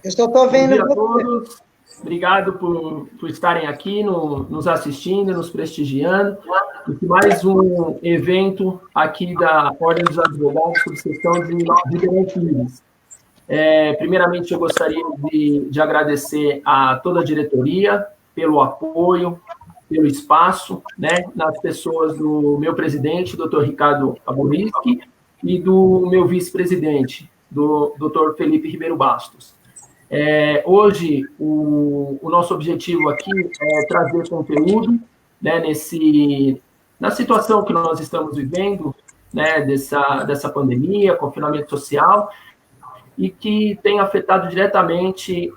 Eu só estou vendo... Bom dia a todos. Obrigado por estarem aqui, nos assistindo, nos prestigiando. Mais um evento aqui da Ordem dos Advogados, subseção de Ribeirão Pires. Primeiramente, eu gostaria de agradecer a toda a diretoria pelo apoio, pelo espaço, né, nas pessoas do meu presidente, Dr. Ricardo Aboriski, e do meu vice-presidente, do Dr. Felipe Ribeiro Bastos. Hoje, o nosso objetivo aqui é trazer conteúdo, né, na situação que nós estamos vivendo, né, dessa pandemia, confinamento social, e que tem afetado diretamente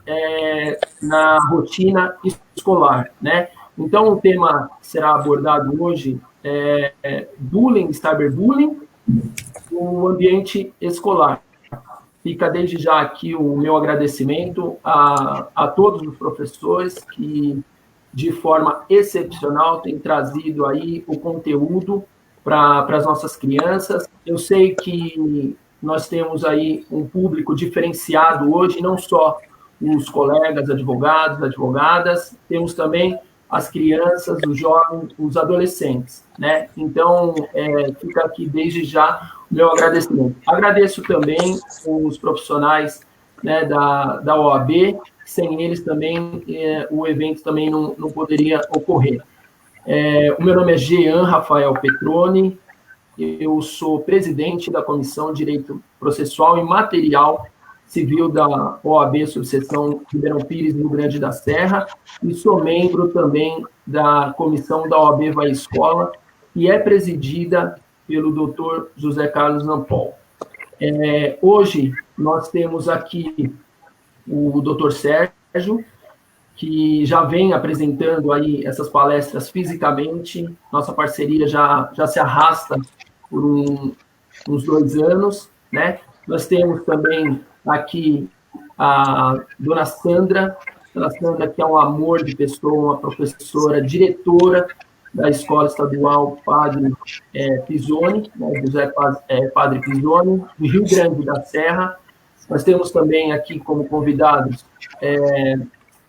na rotina escolar, né? Então, o tema que será abordado hoje é bullying, cyberbullying, no ambiente escolar. Fica desde já aqui o meu agradecimento a todos os professores que, de forma excepcional, têm trazido aí o conteúdo para as nossas crianças. Eu sei que nós temos aí um público diferenciado hoje, não só os colegas advogados, advogadas, temos também as crianças, os jovens, os adolescentes, né? Então, fica aqui desde já o meu agradecimento. Agradeço também os profissionais, né, da OAB, sem eles também o evento também não poderia ocorrer. O meu nome é Jean Rafael Petroni, eu sou presidente da Comissão de Direito Processual e Material Civil da OAB, subseção Ribeirão Pires, Rio Grande da Serra, e sou membro também da comissão da OAB Vai Escola, que é presidida pelo Dr. José Carlos Nampol. Hoje, nós temos aqui o Dr. Sérgio, que já vem apresentando aí essas palestras fisicamente, nossa parceria já se arrasta por uns 2 anos, né? Nós temos também aqui a dona Sandra, que é um amor de pessoa, uma professora, diretora da Escola Estadual Padre Pisoni, né, José Padre Pisoni, do Rio Grande da Serra. Nós temos também aqui como convidados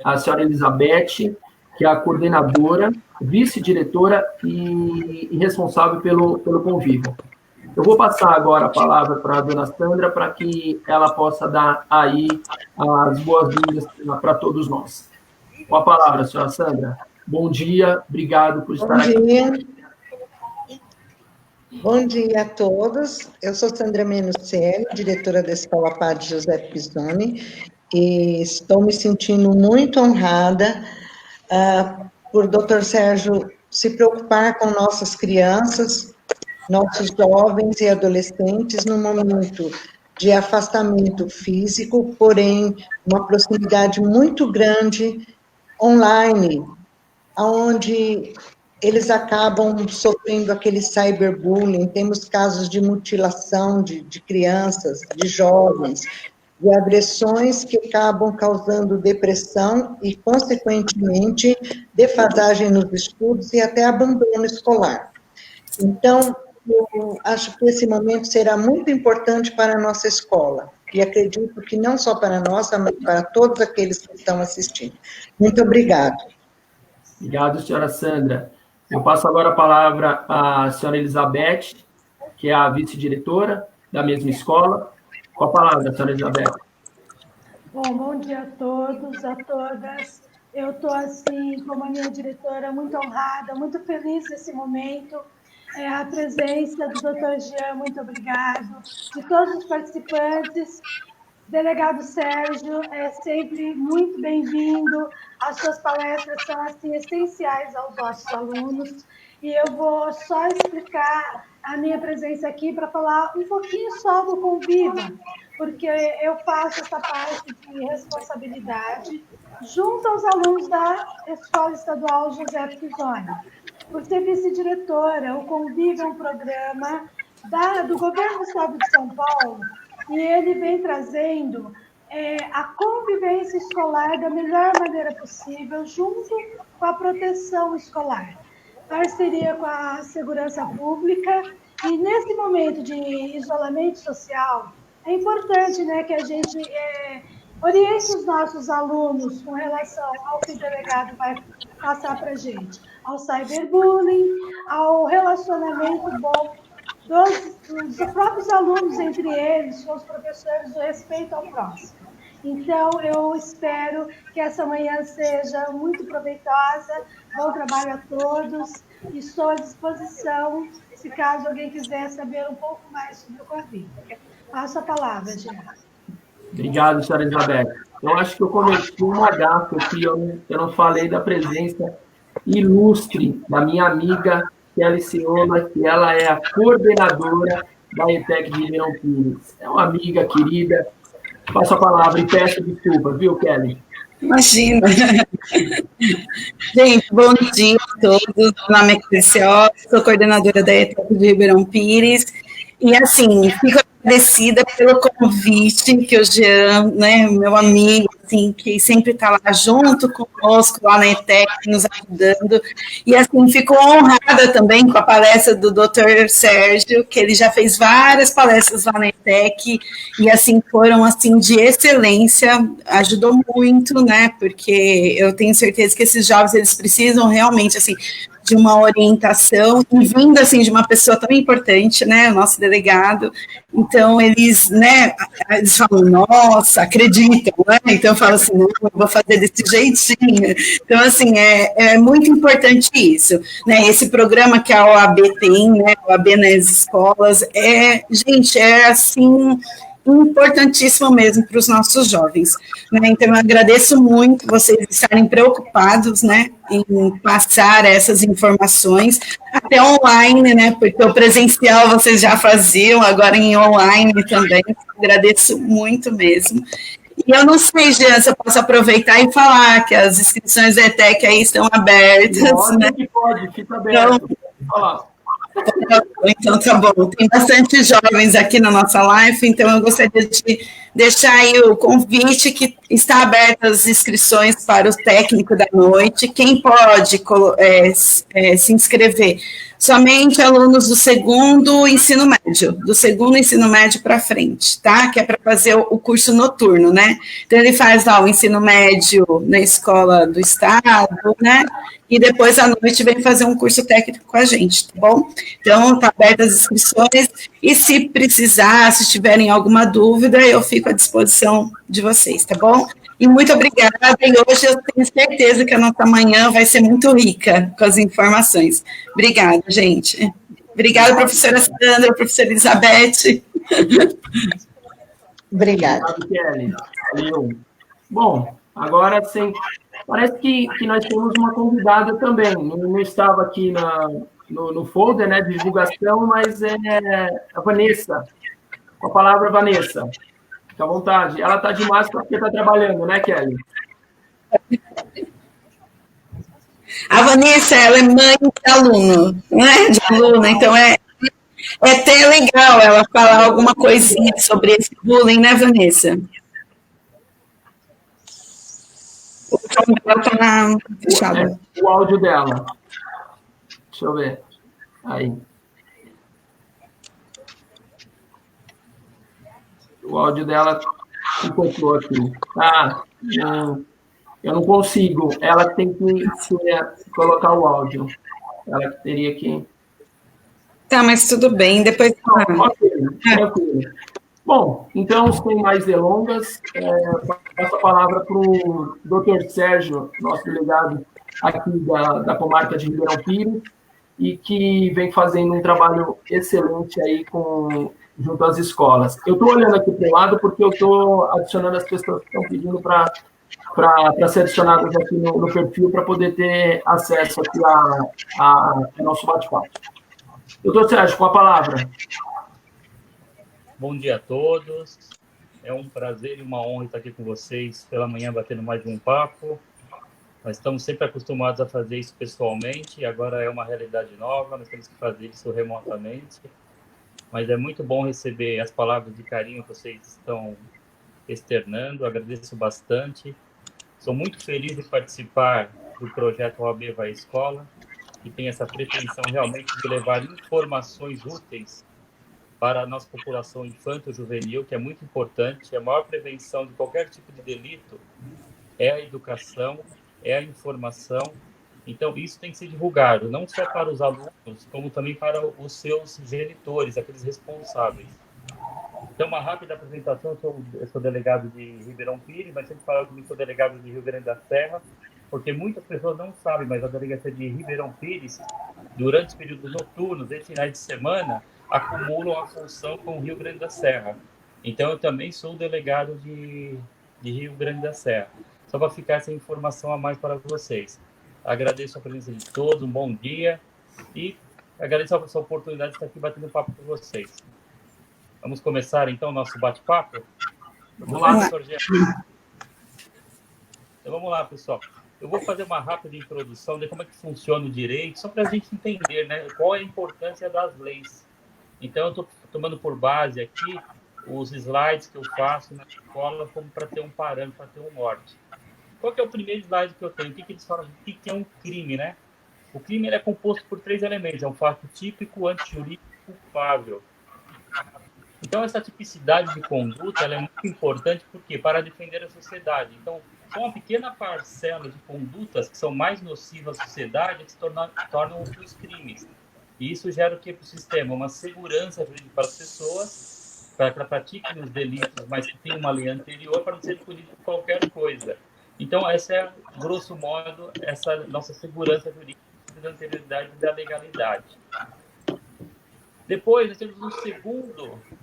a senhora Elizabeth, que é a coordenadora, vice-diretora e responsável pelo convívio. Eu vou passar agora a palavra para a dona Sandra, para que ela possa dar aí as boas-vindas para todos nós. Com a palavra, senhora Sandra. Bom dia, obrigado por estar aqui. Bom dia. Bom dia a todos. Eu sou Sandra Menucelli, diretora da Escola Padre José Pisoni, e estou me sentindo muito honrada por Dr. Sérgio se preocupar com nossas crianças, nossos jovens e adolescentes no momento de afastamento físico, porém uma proximidade muito grande online, onde eles acabam sofrendo aquele cyberbullying. Temos casos de mutilação de crianças, de jovens, de agressões que acabam causando depressão e, consequentemente, defasagem nos estudos e até abandono escolar. Então, eu acho que esse momento será muito importante para a nossa escola, e acredito que não só para a nossa, mas para todos aqueles que estão assistindo. Muito obrigado. Obrigado, senhora Sandra. Eu passo agora a palavra à senhora Elizabeth, que é a vice-diretora da mesma escola. Com a palavra, senhora Elizabeth. Bom dia a todos, a todas. Eu estou, assim, como a minha diretora, muito honrada, muito feliz nesse momento. A presença do Dr. Jean, muito obrigado. De todos os participantes, delegado Sérgio, é sempre muito bem-vindo. As suas palestras são, assim, essenciais aos nossos alunos. E eu vou só explicar a minha presença aqui para falar um pouquinho só do Conviva, porque eu faço essa parte de responsabilidade junto aos alunos da Escola Estadual José Pisoni. Por ser vice-diretora, o Conviva é um programa do Governo do Estado de São Paulo, e ele vem trazendo a convivência escolar da melhor maneira possível, junto com a proteção escolar, parceria com a segurança pública. E nesse momento de isolamento social, é importante, né, que a gente oriente os nossos alunos com relação ao que o delegado vai passar para a gente, ao cyberbullying, ao relacionamento bom dos próprios alunos entre eles, com os professores, o respeito ao próximo. Então, eu espero que essa manhã seja muito proveitosa. Bom trabalho a todos e estou à disposição, se caso alguém quiser saber um pouco mais sobre o Convite. Passo a palavra, Jean. Obrigado, senhora Elizabeth. Eu acho que eu cometi uma gafe aqui, eu não falei da presença ilustre da minha amiga Kelly Cioma, que ela é a coordenadora da ETEC de Ribeirão Pires. É uma amiga querida. Passo a palavra e peço desculpas, viu, Kelly? Imagina. Gente, bom dia a todos. Meu nome é Crisció, sou coordenadora da ETEC de Ribeirão Pires. E, assim, fico agradecida pelo convite que o Jean, né, meu amigo, assim, que sempre está lá junto conosco, lá na ETEC, nos ajudando. E, assim, fico honrada também com a palestra do Dr. Sérgio, que ele já fez várias palestras lá na ETEC, e, assim, foram, assim, de excelência, ajudou muito, né, porque eu tenho certeza que esses jovens, eles precisam realmente, assim, de uma orientação, e vindo, assim, de uma pessoa tão importante, né, o nosso delegado. Então, eles, né, eles falam, nossa, acreditam, né, então eu falo assim, não, eu vou fazer desse jeitinho. Então, assim, é muito importante isso, né, esse programa que a OAB tem, né, a OAB nas escolas, gente, assim, importantíssimo mesmo para os nossos jovens, né? Então eu agradeço muito vocês estarem preocupados, né, em passar essas informações até online, né, porque o presencial vocês já faziam, agora em online também, agradeço muito mesmo. E eu não sei, Jean, se eu posso aproveitar e falar que as inscrições da ETEC aí estão abertas, né? Pode, fica aberto. Então, tá bom. Tem bastante jovens aqui na nossa live, então eu gostaria de deixar aí o convite que está aberto as inscrições para o técnico da noite. Quem pode se inscrever? Somente alunos do segundo ensino médio para frente, tá? Que é para fazer o curso noturno, né? Então, ele faz lá o ensino médio na escola do estado, né? E depois à noite vem fazer um curso técnico com a gente, tá bom? Então, está abertas as inscrições, e se precisar, se tiverem alguma dúvida, eu fico à disposição de vocês, tá bom? E muito obrigada, e hoje eu tenho certeza que a nossa manhã vai ser muito rica com as informações. Obrigada, gente. Obrigada, professora Sandra, professora Elizabeth. Obrigada. Kelly. Valeu. Bom, agora sim, parece que nós temos uma convidada também, não estava aqui no folder, né, de divulgação, mas é a Vanessa. Com a palavra, Vanessa. Fica à vontade. Ela está de máscara porque está trabalhando, né, Kelly? A Vanessa, ela é mãe de aluno, né? De aluna, então é até legal ela falar alguma coisinha sobre esse bullying, né, Vanessa? O som dela está fechado. O áudio dela. Deixa eu ver. Aí. O áudio dela encontrou aqui. Eu não consigo. Ela tem que colocar o áudio. Ela teria que... Tá, mas tudo bem. Depois... Tranquilo. Bom, então, sem mais delongas, passo a palavra para o Dr. Sérgio, nosso delegado aqui da comarca de Ribeirão Pires, e que vem fazendo um trabalho excelente aí junto às escolas. Eu estou olhando aqui para o lado porque eu estou adicionando as pessoas que estão pedindo para ser adicionadas aqui no perfil para poder ter acesso aqui ao nosso bate-papo. Doutor Sérgio, com a palavra. Bom dia a todos. É um prazer e uma honra estar aqui com vocês pela manhã, batendo mais um papo. Nós estamos sempre acostumados a fazer isso pessoalmente, e agora é uma realidade nova, nós temos que fazer isso remotamente. Mas é muito bom receber as palavras de carinho que vocês estão externando, agradeço bastante. Sou muito feliz de participar do projeto OAB Vai à Escola, que tem essa pretensão realmente de levar informações úteis para a nossa população infanto-juvenil, que é muito importante. A maior prevenção de qualquer tipo de delito é a educação, é a informação. Então, isso tem que ser divulgado, não só para os alunos, como também para os seus genitores, aqueles responsáveis. Então, uma rápida apresentação, eu sou delegado de Ribeirão Pires, mas sempre falo que sou delegado de Rio Grande da Serra, porque muitas pessoas não sabem, mas a delegacia de Ribeirão Pires, durante os períodos noturnos e finais de semana, acumulam a função com o Rio Grande da Serra. Então, eu também sou delegado de Rio Grande da Serra. Só para ficar essa informação a mais para vocês. Agradeço a presença de todos, um bom dia e agradeço essa oportunidade de estar aqui batendo papo com vocês. Vamos começar, então, o nosso bate-papo? Vamos lá, professor Jean. Então, vamos lá, pessoal. Eu vou fazer uma rápida introdução de como é que funciona o direito, só para a gente entender, né, qual é a importância das leis. Então, eu estou tomando por base aqui os slides que eu faço na escola como para ter um parâmetro, para ter um norte. Qual que é o primeiro slide que eu tenho? O que eles falam? O que é um crime, né? O crime é composto por 3 elementos. É um fato típico, antijurídico e culpável. Então, essa tipicidade de conduta ela é muito importante porque para defender a sociedade. Então, só uma pequena parcela de condutas que são mais nocivas à sociedade que se tornam os crimes. E isso gera o que para o sistema? Uma segurança para as pessoas, para que elas pratiquem os delitos, mas que tenham uma lei anterior para não ser punido por qualquer coisa. Então, essa é, grosso modo, essa nossa segurança jurídica da anterioridade e da legalidade. Depois, nós temos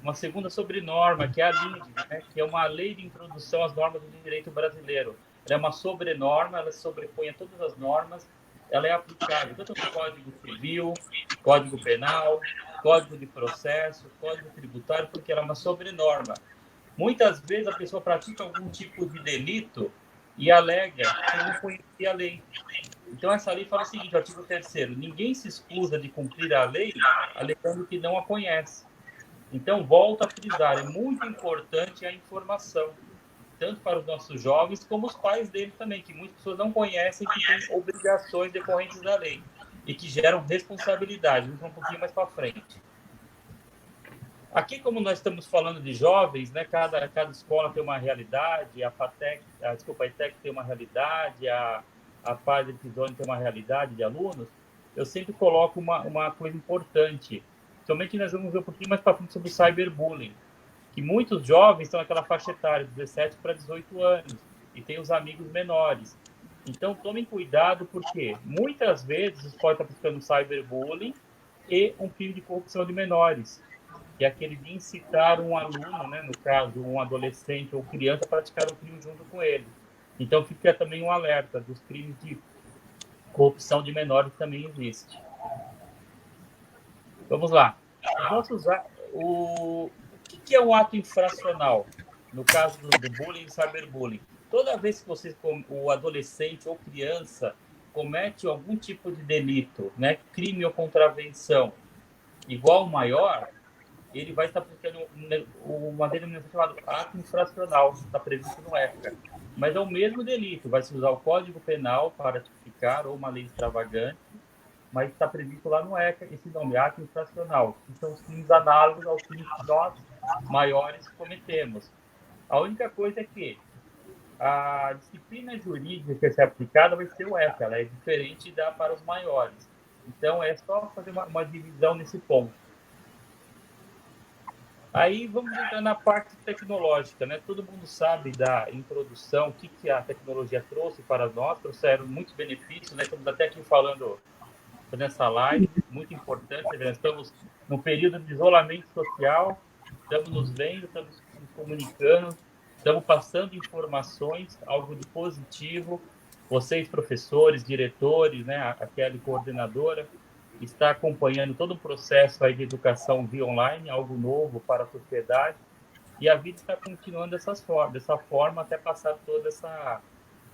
uma segunda sobrenorma, que é a LINDE, né, que é uma lei de introdução às normas do direito brasileiro. Ela é uma sobrenorma, ela se sobrepõe a todas as normas, ela é aplicável tanto no Código Civil, Código Penal, Código de Processo, Código Tributário, porque ela é uma sobrenorma. Muitas vezes a pessoa pratica algum tipo de delito e alega que não conhecia a lei. Então, essa lei fala o seguinte, o artigo 3º, ninguém se excusa de cumprir a lei alegando que não a conhece. Então, volto a frisar, é muito importante a informação, tanto para os nossos jovens como os pais deles também, que muitas pessoas não conhecem que têm obrigações decorrentes da lei e que geram responsabilidade. Vamos um pouquinho mais para frente. Aqui, como nós estamos falando de jovens, né, cada escola tem uma realidade, a ETEC tem uma realidade, a Paz de Pisoni tem uma realidade de alunos, eu sempre coloco uma coisa importante. Somente nós vamos ver um pouquinho mais para frente sobre o cyberbullying, que muitos jovens estão naquela faixa etária, de 17 para 18 anos, e tem os amigos menores. Então, tomem cuidado, porque muitas vezes os pode estar praticando cyberbullying e um crime de corrupção de menores, que é aquele de incitar um aluno, né, no caso, um adolescente ou criança, a praticar um crime junto com ele. Então, fica também um alerta dos crimes de corrupção de menores que também existe. Vamos lá. O que é um ato infracional? No caso do bullying e cyberbullying. Toda vez que o adolescente ou criança comete algum tipo de delito, né, crime ou contravenção igual ao maior, ele vai estar aplicando uma denominação chamada ato infracional, está previsto no ECA. Mas é o mesmo delito, vai se usar o Código Penal para tipificar ou uma lei extravagante, mas está previsto lá no ECA esse nome, ato infracional, que são os crimes análogos aos crimes que nós, maiores, cometemos. A única coisa é que a disciplina jurídica que vai ser aplicada vai ser o ECA, ela é diferente da para os maiores. Então, é só fazer uma divisão nesse ponto. Aí vamos entrar na parte tecnológica, né? Todo mundo sabe da introdução, o que a tecnologia trouxe para nós, trouxeram muitos benefícios, né? Estamos até aqui falando nessa live, muito importante, nós estamos num período de isolamento social, estamos nos vendo, estamos nos comunicando, estamos passando informações, algo de positivo. Vocês, professores, diretores, né? A Kelly, coordenadora, está acompanhando todo o processo aí de educação via online, algo novo para a sociedade, e a vida está continuando dessa forma até passar toda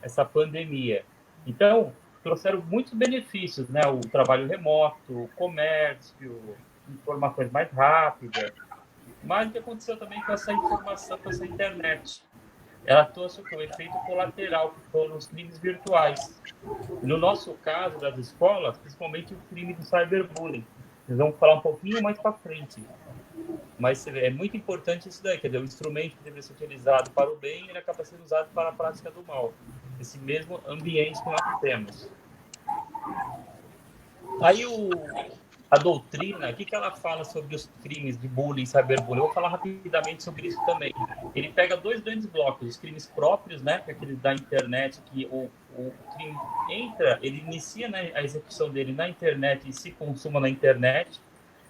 essa pandemia. Então, trouxeram muitos benefícios, né? O trabalho remoto, o comércio, informações mais rápidas, mas o que aconteceu também com essa informação, com essa internet? Ela trouxe o efeito colateral, que foram os crimes virtuais. No nosso caso, das escolas, principalmente o crime do cyberbullying. Nós vamos falar um pouquinho mais para frente. Mas é muito importante isso daí, quer dizer, o instrumento que deveria ser utilizado para o bem, ele acaba sendo usado para a prática do mal. Esse mesmo ambiente que nós temos. Aí a doutrina, o que ela fala sobre os crimes de bullying, cyberbullying? Eu vou falar rapidamente sobre isso também. Ele pega dois grandes blocos, os crimes próprios, né, que é aquele da internet, que o crime entra, ele inicia, né, a execução dele na internet e se consuma na internet,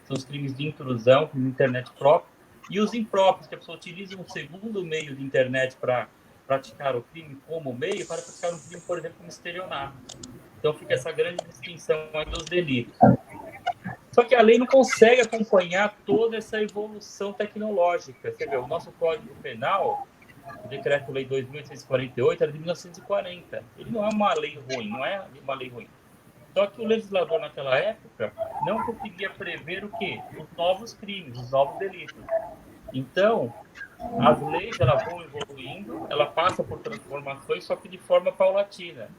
são os crimes de intrusão, na internet própria, e os impróprios, que a pessoa utiliza um segundo meio de internet para praticar o crime como meio, para praticar um crime, por exemplo, como estelionato. Então fica essa grande distinção aí dos delitos. Só que a lei não consegue acompanhar toda essa evolução tecnológica. Você vê, o nosso Código Penal, o Decreto-Lei 2.848, era de 1940. Ele não é uma lei ruim, não é uma lei ruim. Só que o legislador naquela época não conseguia prever o quê? Os novos crimes, os novos delitos. Então, as leis elas vão evoluindo, ela passa por transformações, só que de forma paulatina.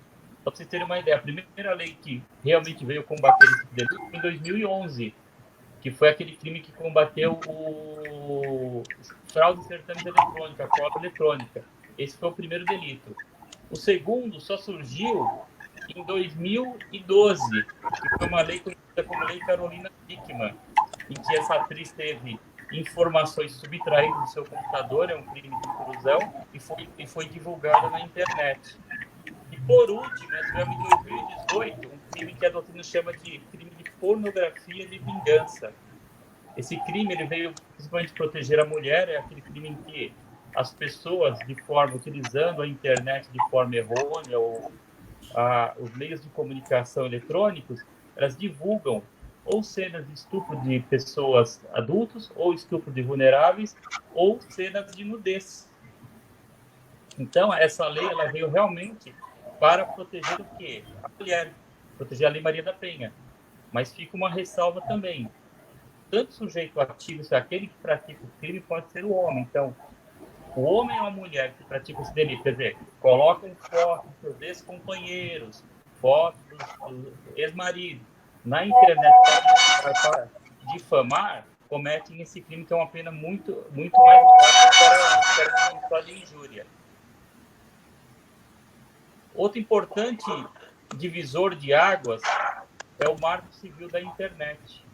Só para vocês terem uma ideia, a primeira lei que realmente veio combater esse delito foi em 2011, que foi aquele crime que combateu o fraude de certames eletrônica, a fraude eletrônica. Esse foi o primeiro delito. O segundo só surgiu em 2012, que foi uma lei conhecida como Lei Carolina Dickmann, em que essa atriz teve informações subtraídas do seu computador, é um crime de intrusão, e foi divulgada na internet. E, por último, nós tivemos em 2018 um crime que a doutrina chama de crime de pornografia de vingança. Esse crime ele veio principalmente proteger a mulher, é aquele crime em que as pessoas, utilizando a internet de forma errônea ou os meios de comunicação eletrônicos, elas divulgam ou cenas de estupro de pessoas adultas, ou estupro de vulneráveis, ou cenas de nudez. Então, essa lei ela veio realmente para proteger o quê? A mulher, proteger a Lei Maria da Penha. Mas fica uma ressalva também. Tanto sujeito ativo, se aquele que pratica o crime pode ser o homem. Então, o homem ou a mulher que pratica esse delito, quer dizer, colocam fotos dos seus ex-companheiros, fotos do ex-marido, na internet para difamar, cometem esse crime, que é uma pena muito, muito mais grave para de injúria. Outro importante divisor de águas é o Marco Civil da internet.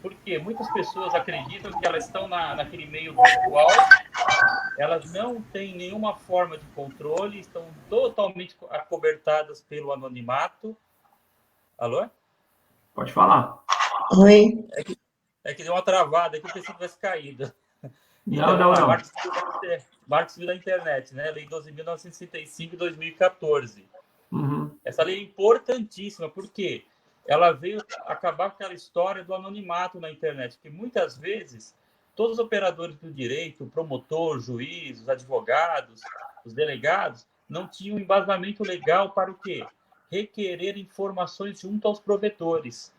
Porque muitas pessoas acreditam que elas estão naquele meio virtual, elas não têm nenhuma forma de controle, estão totalmente acobertadas pelo anonimato. Alô? Pode falar. Oi. É que deu uma travada aqui, eu pensei que tivesse caído. Não. Marco Civil da internet, né? Lei 12.965 de 2014. Uhum. Essa lei é importantíssima, porque ela veio acabar com aquela história do anonimato na internet, que muitas vezes todos os operadores do direito, o promotor, o juiz, os advogados, os delegados, não tinham embasamento legal para o quê? Requerer informações junto aos provedores.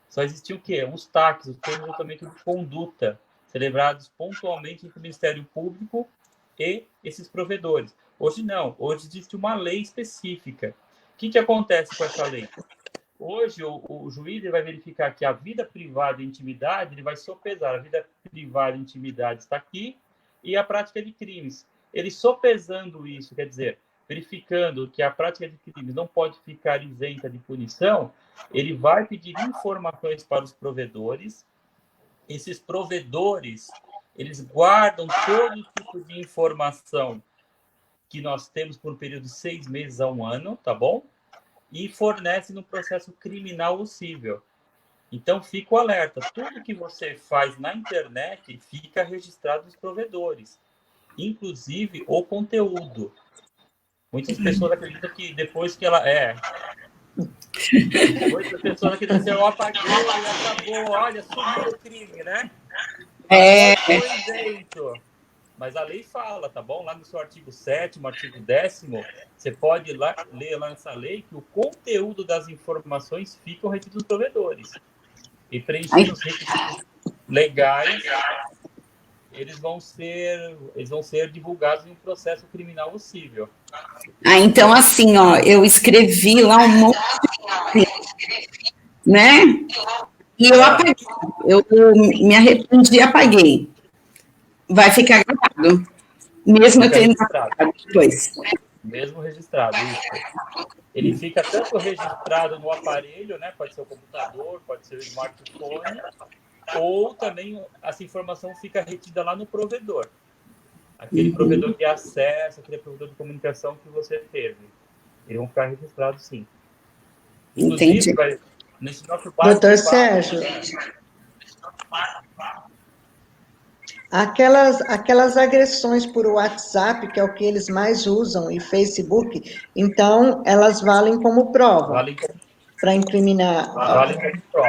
Só existiam o quê? Os TACs, os termos de tratamento de conduta, celebrados pontualmente entre o Ministério Público e esses provedores. Hoje não, hoje existe uma lei específica. O que acontece com essa lei? Hoje o juiz ele vai verificar que a vida privada e intimidade, ele vai sopesar. A vida privada e intimidade está aqui e a prática de crimes. Ele sopesando isso, quer dizer, verificando que a prática de crimes não pode ficar isenta de punição, ele vai pedir informações para os provedores. Esses provedores, eles guardam todo tipo de informação que nós temos por um período de 6 meses a 1 ano, tá bom? E fornecem no processo criminal o cível. Então, fica o alerta. Tudo que você faz na internet fica registrado nos provedores, inclusive o conteúdo. Muitas pessoas acreditam que depois que ela... Muitas pessoas acreditam que eu apaguei e acabou. Olha, sumiu o crime, né? Foi isento. Mas a lei fala, tá bom? Lá no seu artigo 7º, artigo 10º, você pode ler lá nessa lei que o conteúdo das informações fica retido dos provedores. E preenchidos os requisitos legais, eles vão ser divulgados em um processo criminal possível. Então, assim, ó, eu escrevi lá um monte de... né? E eu apaguei, eu me arrependi e apaguei. Vai ficar gravado, mesmo eu tendo apagado depois. Mesmo registrado, isso. Ele fica tanto registrado no aparelho, né? Pode ser o computador, pode ser o smartphone, ou também essa informação fica retida lá no provedor. Aquele provedor de acesso, aquele provedor de comunicação que você teve. Eles vão ficar registrados, sim. Entendi. Nesse nosso base, Doutor Sérgio, aquelas agressões por WhatsApp, que é o que eles mais usam, e Facebook, então elas valem como prova para incriminar.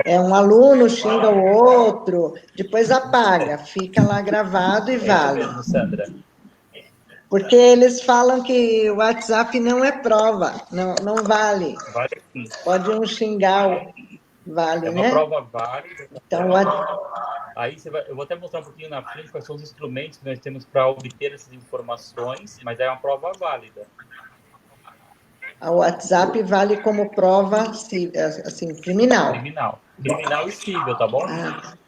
É um aluno xinga o outro, depois apaga, fica lá gravado e vale. Mesmo, Sandra. Porque eles falam que o WhatsApp não é prova, não vale. Vale sim. Pode um xingar, vale, né? É uma prova válida. Então, Aí eu vou até mostrar um pouquinho na frente quais são os instrumentos que nós temos para obter essas informações, mas é uma prova válida. o WhatsApp vale como prova, assim, criminal. Criminal e cível, tá bom?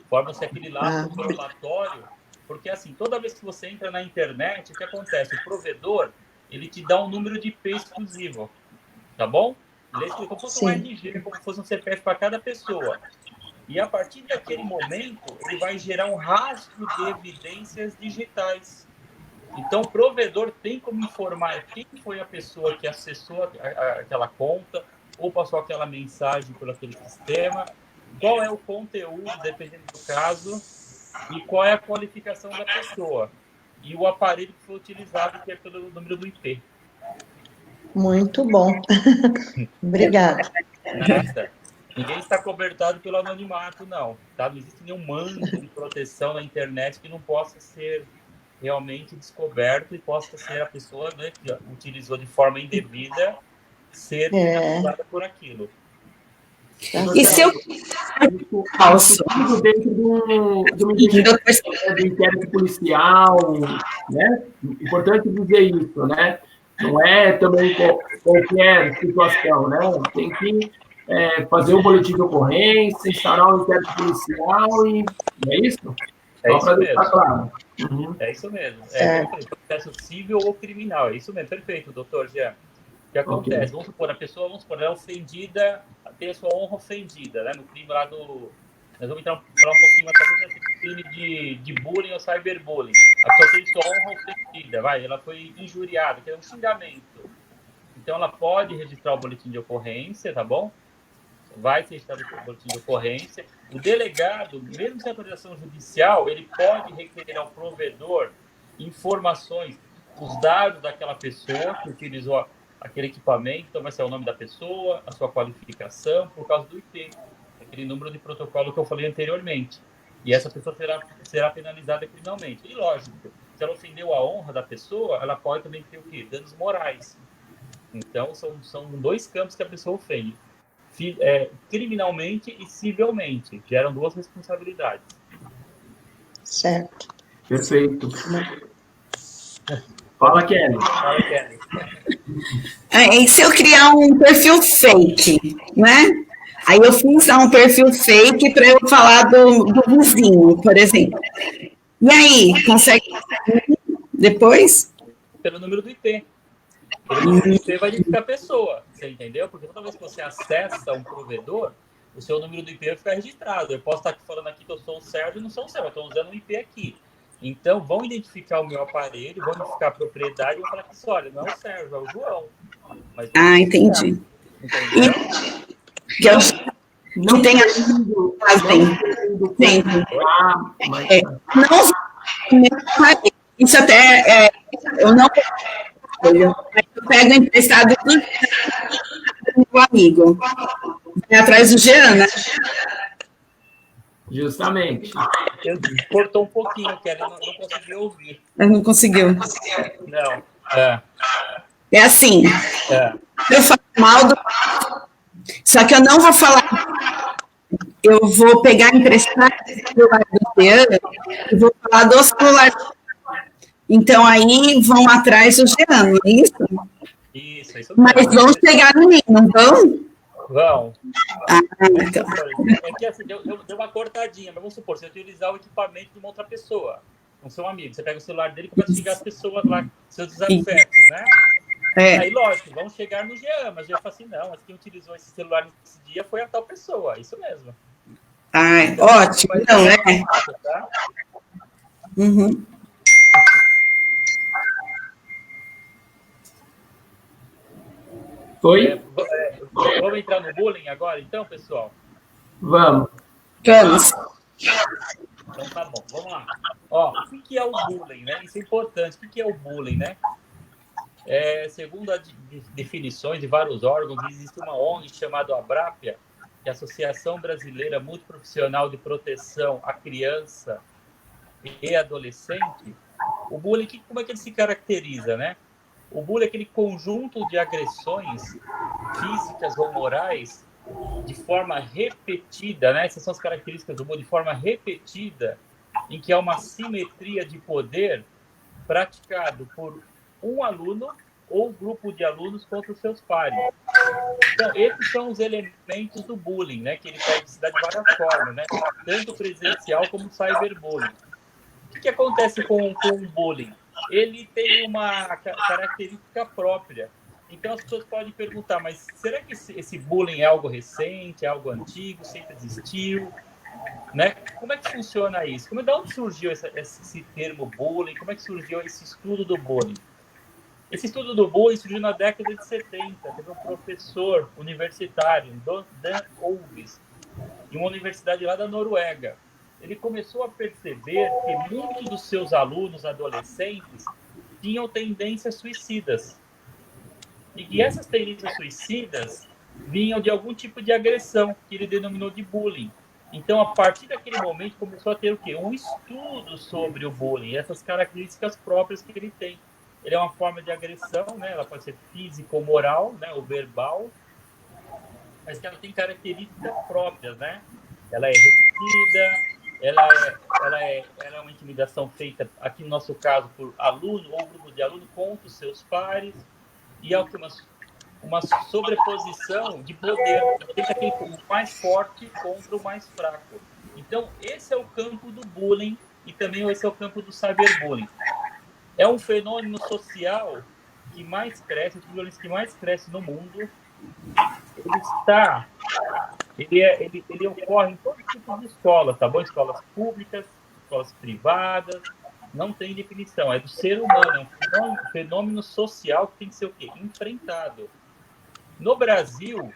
Forma-se aquele laço do relatório, porque assim, toda vez que você entra na internet, o que acontece? O provedor, ele te dá um número de IP exclusivo, tá bom? Ele é como se fosse um RG, como se fosse um CPF para cada pessoa. E a partir daquele momento, ele vai gerar um rastro de evidências digitais. Então, o provedor tem como informar quem foi a pessoa que acessou aquela conta ou passou aquela mensagem por aquele sistema, qual é o conteúdo, dependendo do caso, e qual é a qualificação da pessoa. E o aparelho que foi utilizado, que é pelo número do IP. Muito bom. Obrigada. Nada. Ninguém está cobertado pelo anonimato, não. Tá? Não existe nenhum manto de proteção na internet que não possa ser realmente descoberto e possa ser a pessoa, né, que utilizou de forma indevida ser usada por aquilo. E se eu... Falso. Dentro do inquérito policial, né? Importante dizer isso, né? Não é também qualquer situação, né? Tem que fazer um boletim de ocorrência, instaurar um inquérito policial e é isso? É isso mesmo. Claro. É isso mesmo. Processo civil ou criminal. É isso mesmo. Perfeito, doutor Jean. O que acontece? Vamos supor, ela é ofendida, tem a sua honra ofendida, né? No crime lá do... Nós vamos falar um pouquinho mais sobre esse crime de bullying ou cyberbullying. A pessoa tem sua honra ofendida, ela foi injuriada, que é um xingamento. Então, ela pode registrar o boletim de ocorrência, tá bom? Vai ser registrado o boletim de ocorrência. O delegado, mesmo sem autorização judicial, ele pode requerer ao provedor informações, os dados daquela pessoa que utilizou aquele equipamento, então vai ser o nome da pessoa, a sua qualificação, por causa do IP, aquele número de protocolo que eu falei anteriormente. E essa pessoa será penalizada criminalmente. E lógico, se ela ofendeu a honra da pessoa, ela pode também ter o quê? Danos morais. Então, são dois campos que a pessoa ofende. Criminalmente e civilmente. Geram duas responsabilidades. Certo. Perfeito. Fala, Kelly. E se eu criar um perfil fake, né? Aí eu fiz um perfil fake para eu falar do vizinho, por exemplo. E aí, consegue depois? Pelo número do IP. Pelo número do IP vai identificar a pessoa, você entendeu? Porque toda vez que você acessa um provedor, o seu número do IP vai ficar registrado. Eu posso estar aqui falando aqui que eu sou o Sérgio e não sou o Sérgio, eu estou usando um IP aqui. Então, vão identificar o meu aparelho, vão identificar a propriedade e vão falar que isso, olha, não é o Sérgio, é o João. Mas entendi. Entendeu? Não tem isso até eu não pego emprestado do meu amigo. Vai atrás do Jean, né? Justamente. Cortou um pouquinho, Kelly, não conseguiu ouvir. Não conseguiu. Não. É assim. Eu falo mal do... Só que eu não vou falar... Eu vou pegar emprestado o celular do Jean e vou falar do celular. Então, aí vão atrás do Jean, não é isso? Isso. Mas vão chegar no mim, não vão? Vão. Então. É que assim, deu uma cortadinha, mas vamos supor, você utilizar o equipamento de uma outra pessoa, com seu amigo, você pega o celular dele e começa a xingar as pessoas lá, seus desafetos, né? Aí, lógico, vão chegar no Jean, mas o Jean fala assim, não, mas quem utilizou esse celular nesse dia foi a tal pessoa, isso mesmo. Então, ótimo, não é? Tá? Uhum. Foi? Vamos entrar no bullying agora, então, pessoal? Vamos. Então tá bom, vamos lá. Ó, o que é o bullying, né? Isso é importante. O que é o bullying, né? Segundo as definições de vários órgãos, existe uma ONG chamada Abrapia, que é a Associação Brasileira Multiprofissional de Proteção à Criança e Adolescente. O bullying, como é que ele se caracteriza, né? O bullying é aquele conjunto de agressões físicas ou morais de forma repetida, né? Essas são as características do bullying, de forma repetida, em que há uma simetria de poder praticado por um aluno ou grupo de alunos contra os seus pares. Então, esses são os elementos do bullying, né? Que ele pode se dar de várias formas, né? Tanto presencial como cyberbullying. O que acontece com o bullying? Ele tem uma característica própria. Então, as pessoas podem perguntar, mas será que esse bullying é algo recente, é algo antigo, sempre existiu? Né? Como é que funciona isso? De onde surgiu esse termo bullying? Como é que surgiu esse estudo do bullying? Esse estudo do bullying surgiu na década de 70. Teve um professor universitário, Dan Olves, em uma universidade lá da Noruega. Ele começou a perceber que muitos dos seus alunos adolescentes tinham tendências suicidas. E que essas tendências suicidas vinham de algum tipo de agressão, que ele denominou de bullying. Então, a partir daquele momento, começou a ter o quê? Um estudo sobre o bullying, essas características próprias que ele tem. Ele é uma forma de agressão, né? Ela pode ser física ou moral, né? Ou verbal, mas que ela tem características próprias, né? Ela é repetida, ela é uma intimidação feita, aqui no nosso caso, por aluno ou grupo de aluno contra os seus pares, e há uma sobreposição de poder, aquele mais forte contra o mais fraco. Então, esse é o campo do bullying e também esse é o campo do cyberbullying. É um fenômeno social que mais cresce, um dos violências que mais cresce no mundo. Ele ocorre em todo tipo de escolas, tá bom? Escolas públicas, escolas privadas, não tem definição, é do ser humano, é um fenômeno social que tem que ser o quê? Enfrentado. No Brasil,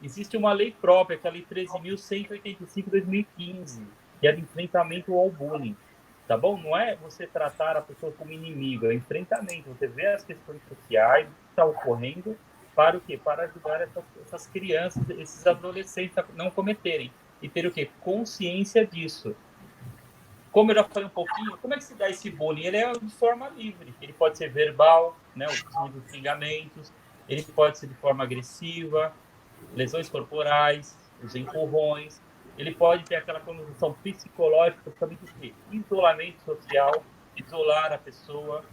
existe uma lei própria, que é a Lei 13.185 de 2015, que é de enfrentamento ao bullying, tá bom? Não é você tratar a pessoa como inimigo, é enfrentamento, você vê as questões sociais, o que está ocorrendo, para o quê? Para ajudar essas crianças, esses adolescentes a não cometerem, e ter o quê? Consciência disso. Como eu já falei um pouquinho, como é que se dá esse bullying? Ele é de forma livre, ele pode ser verbal, né, os xingamentos, ele pode ser de forma agressiva, lesões corporais, os empurrões, ele pode ter aquela conotação psicológica, principalmente de isolamento social, isolar a pessoa,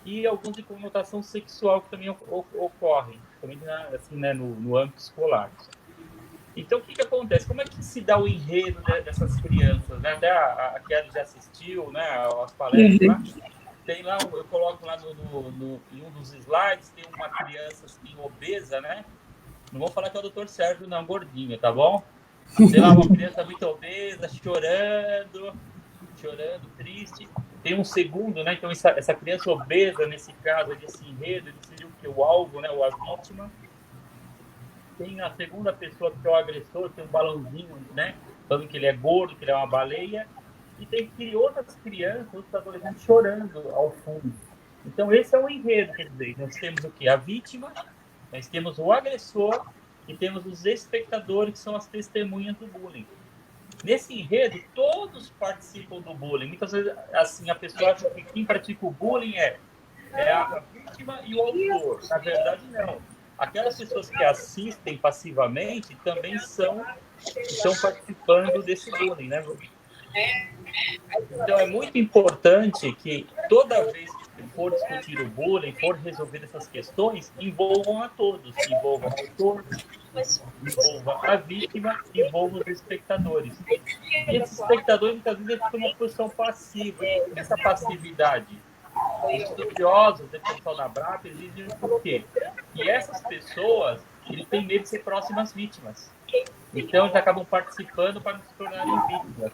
e alguns de conotação sexual que também ocorrem, também assim, né, no âmbito escolar. Então, o que acontece? Como é que se dá o enredo dessas crianças? Né? Até a Kelly já assistiu, né, às palestras lá. Tem lá, eu coloco lá em um dos slides, tem uma criança assim, obesa, né? Não vou falar que é o Dr. Sérgio, não, gordinho, tá bom? Tem lá uma criança muito obesa, chorando, triste. Tem um segundo, né? Então, essa criança obesa, nesse caso, desse enredo, ele seria o que? O alvo, né? Ou a vítima. Tem a segunda pessoa, que é o agressor, tem um balãozinho, né? Falando que ele é gordo, que ele é uma baleia. E tem outras crianças, outros adolescentes chorando ao fundo. Então, esse é o enredo, quer dizer, nós temos o quê? A vítima, nós temos o agressor e temos os espectadores, que são as testemunhas do bullying. Nesse enredo, todos participam do bullying. Muitas vezes, assim, a pessoa acha que quem pratica o bullying é a vítima e o autor. Na verdade, não. Aquelas pessoas que assistem passivamente também estão participando desse bullying, né? Então, é muito importante que toda vez que for discutir o bullying, for resolver essas questões, envolvam a todos, envolvam autores, envolvam a vítima, envolvam os espectadores. E esses espectadores, muitas vezes, ficam numa posição passiva. Essa passividade, os estudiosos, o pessoal da BRAP, eles dizem por quê? Que essas pessoas, eles têm medo de ser próximas vítimas. Então, eles acabam participando para não se tornarem vítimas.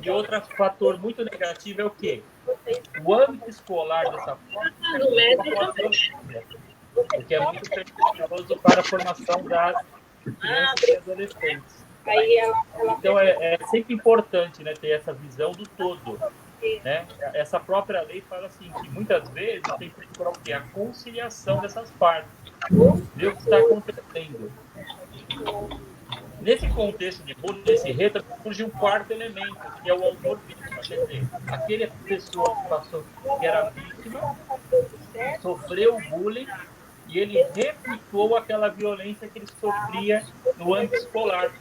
E outro fator muito negativo é o quê? O âmbito escolar dessa forma porque é muito precioso para a formação das crianças e adolescentes. Então, é sempre importante, né, ter essa visão do todo. Né? Essa própria lei fala assim, que muitas vezes tem que procurar o quê? A conciliação dessas partes. Ver o que está acontecendo. Nesse contexto de bullying, nesse reto, surge um quarto elemento, que é o autor vítima. Quer dizer, aquela pessoa que passou, que era vítima, sofreu o bullying e ele replicou aquela violência que ele sofria no âmbito escolar.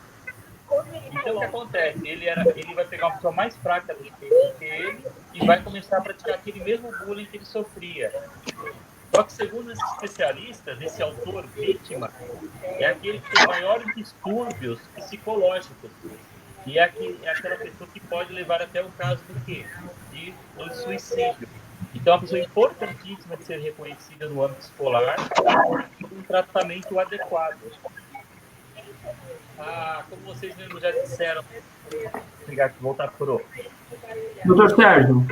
Então, o que acontece? Ele vai pegar uma pessoa mais fraca do que ele e vai começar a praticar aquele mesmo bullying que ele sofria. Só que, segundo esses especialistas, esse autor vítima é aquele que tem maiores distúrbios psicológicos. E é aquela pessoa que pode levar até um caso do quê? De suicídio. Então, é uma pessoa importantíssima de ser reconhecida no âmbito escolar e um tratamento adequado. Como vocês mesmos já disseram, obrigado por voltar por outro. Doutor Sérgio,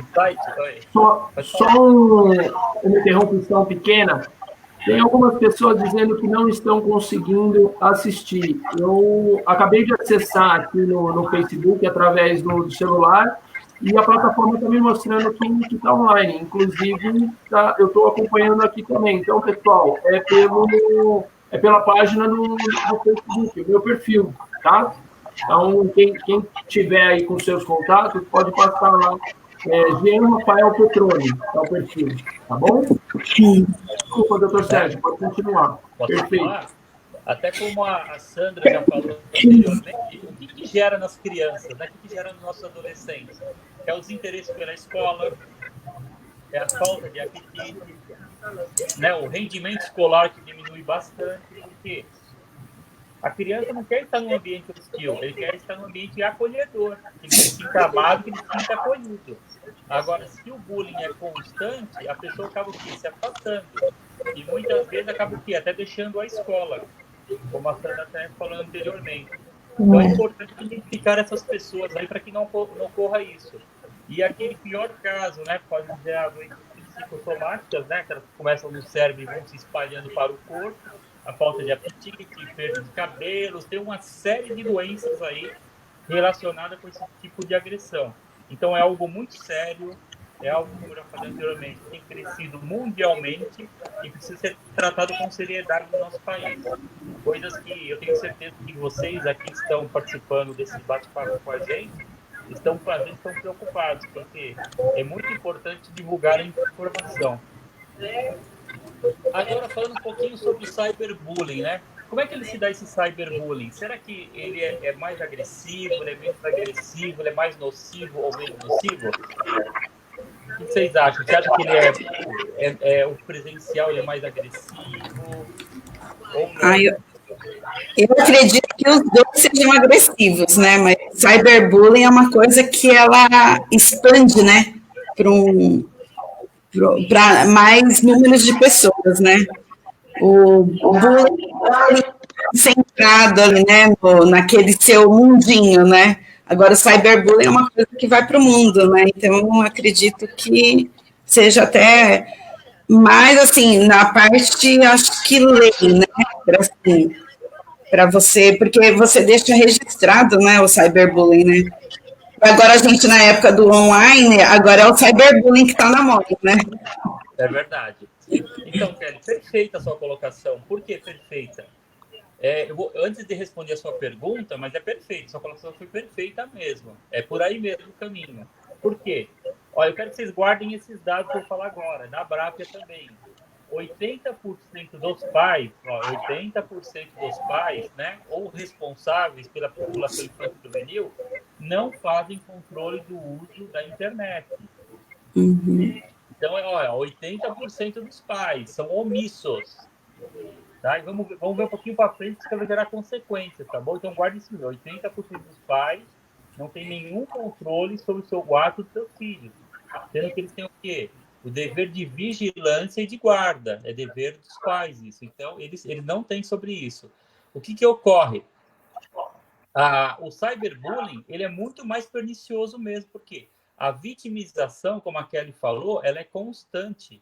uma interrupção pequena. Tem algumas pessoas dizendo que não estão conseguindo assistir. Eu acabei de acessar aqui no Facebook, através do celular, e a plataforma está me mostrando que está online. Inclusive, eu estou acompanhando aqui também. Então, pessoal, é pela página do Facebook, o meu perfil, tá? Então, quem tiver aí com seus contatos, pode passar lá. Jean Rafael Petroni, é o perfil, tá bom? Desculpa, doutor Sérgio, pode continuar. Perfeito. Falar? Até como a Sandra já falou anteriormente, o que gera nas crianças, né? O que gera nos nossos adolescentes? É os interesses pela escola, é a falta de apetite, né? O rendimento escolar que diminui bastante, porque a criança não quer estar num ambiente hostil, ele quer estar num ambiente acolhedor, que ele se sinta amado, que ele se sinta acolhido. Agora, se o bullying é constante, a pessoa acaba se afastando. E muitas vezes acaba até deixando a escola, como a Sandra até falou anteriormente. Então é importante identificar essas pessoas aí para que não ocorra isso. E aquele pior caso, né, pode ser a doença psicossomáticas, né, que elas começam no cérebro e vão se espalhando para o corpo, a falta de apetite, perda de cabelos, tem uma série de doenças aí relacionadas com esse tipo de agressão. Então é algo muito sério, é algo, como eu já falei anteriormente, que tem crescido mundialmente e precisa ser tratado com seriedade no nosso país. Coisas que eu tenho certeza que vocês aqui estão participando desse bate-papo com a gente, estão preocupados, porque é muito importante divulgar a informação. Agora, falando um pouquinho sobre o cyberbullying, né? Como é que ele se dá esse cyberbullying? Será que ele é mais agressivo, ele é menos agressivo, ele é mais nocivo ou menos nocivo? O que vocês acham? Você acha que ele o presencial ele é mais agressivo ou não? Eu acredito que os dois sejam agressivos, né? Mas cyberbullying é uma coisa que ela expande, né? Para mais números de pessoas, né? O bullying centrado ali, né? Naquele seu mundinho, né? Agora, o cyberbullying é uma coisa que vai para o mundo, né? Então, eu acredito que seja até mais, assim, na parte, acho que lei, né? Assim, para você, porque você deixa registrado, né, o cyberbullying, né? Agora a gente, na época do online, agora é o cyberbullying que está na moda, né? É verdade. Então, Kelly, perfeita a sua colocação. Por que perfeita? Antes de responder a sua pergunta, mas é perfeito, sua colocação foi perfeita mesmo. É por aí mesmo o caminho. Por quê? Olha, eu quero que vocês guardem esses dados que eu vou falar agora, da Brápia também. 80% dos pais, 80% dos pais, né, ou responsáveis pela população infantil juvenil, não fazem controle do uso da internet. Uhum. Então, olha, 80% dos pais são omissos. Tá? E vamos ver um pouquinho para frente, que isso vai gerar consequências, tá bom? Então, guarde isso. 80% dos pais não tem nenhum controle sobre o ato dos seus filhos. Sendo que eles têm o quê? O dever de vigilância e de guarda. É dever dos pais isso. Então, eles não têm sobre isso. O que ocorre? O cyberbullying, ele é muito mais pernicioso mesmo, porque a vitimização, como a Kelly falou, ela é constante.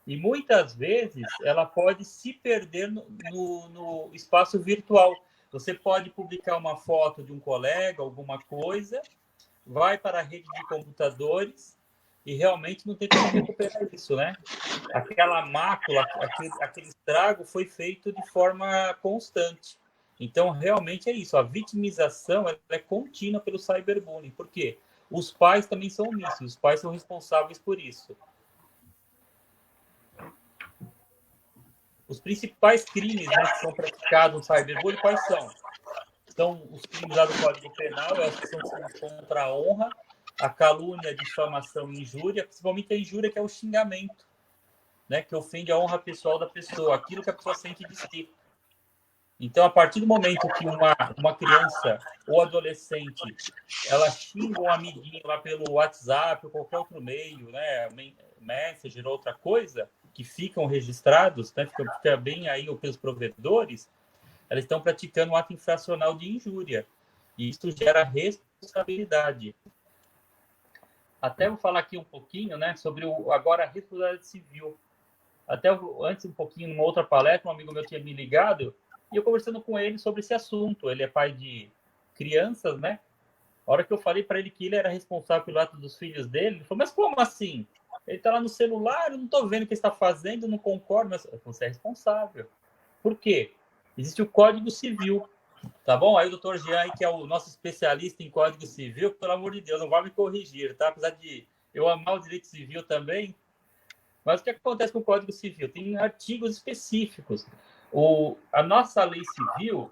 E muitas vezes ela pode se perder no espaço virtual. Você pode publicar uma foto de um colega, alguma coisa, vai para a rede de computadores e realmente não tem como recuperar isso, né? Aquela mácula, aquele estrago foi feito de forma constante. Então, realmente é isso. A vitimização ela é contínua pelo cyberbullying. Por quê? Os pais também são omissos. Os pais são responsáveis por isso. Os principais crimes, né, que são praticados no cyberbullying, quais são? São os crimes lá do Código Penal, que são crimes contra a honra, a calúnia, a difamação e injúria, principalmente a injúria, que é o xingamento, né, que ofende a honra pessoal da pessoa, aquilo que a pessoa sente de si. Então, a partir do momento que uma criança ou adolescente, ela xinga um amiguinho lá pelo WhatsApp ou qualquer outro meio, né, Messenger ou outra coisa, que ficam registrados, né, fica bem aí pelos provedores, elas estão praticando um ato infracional de injúria. E isso gera responsabilidade. Até vou falar aqui um pouquinho, né, sobre agora a responsabilidade civil. Até antes, um pouquinho, numa outra palestra, um amigo meu tinha me ligado, e eu conversando com ele sobre esse assunto. Ele é pai de crianças, né? A hora que eu falei para ele que ele era responsável pelo ato dos filhos dele, ele falou, mas como assim? Ele está lá no celular, eu não estou vendo o que ele está fazendo, não concordo, mas você é responsável. Por quê? Existe o Código Civil, tá bom? Aí o doutor Jean, que é o nosso especialista em Código Civil, pelo amor de Deus, não vai me corrigir, tá? Apesar de eu amar o direito civil também, mas o que acontece com o Código Civil? Tem artigos específicos. A nossa lei civil,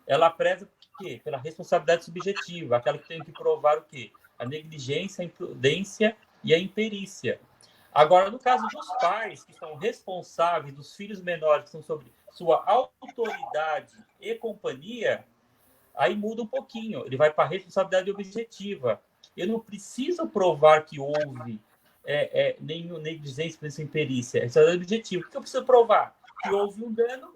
ela preza por quê? Pela responsabilidade subjetiva, aquela que tem que provar o quê? A negligência, a imprudência e a imperícia. Agora, no caso dos pais que são responsáveis, dos filhos menores que são sob sua autoridade e companhia, aí muda um pouquinho. Ele vai para a responsabilidade objetiva. Eu não preciso provar que houve nenhuma negligência, imperícia. Esse é o objetivo. O que eu preciso provar? Que houve um dano.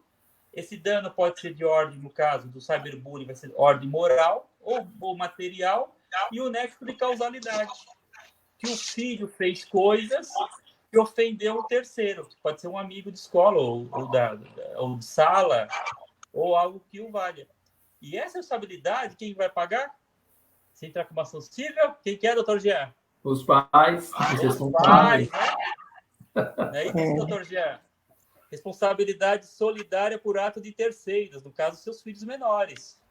Esse dano pode ser de ordem, no caso do cyberbullying, vai ser ordem moral ou material, e o nexo de causalidade. Que o filho fez coisas que ofendeu o terceiro. Pode ser um amigo de escola, ou de sala, ou algo que o valha. E essa responsabilidade, quem vai pagar? Se entrar com uma ação civil, quem que é, doutor Jean? Os pais. Os pais, né? Não é isso, doutor Jean? Responsabilidade solidária por ato de terceiros, no caso, seus filhos menores.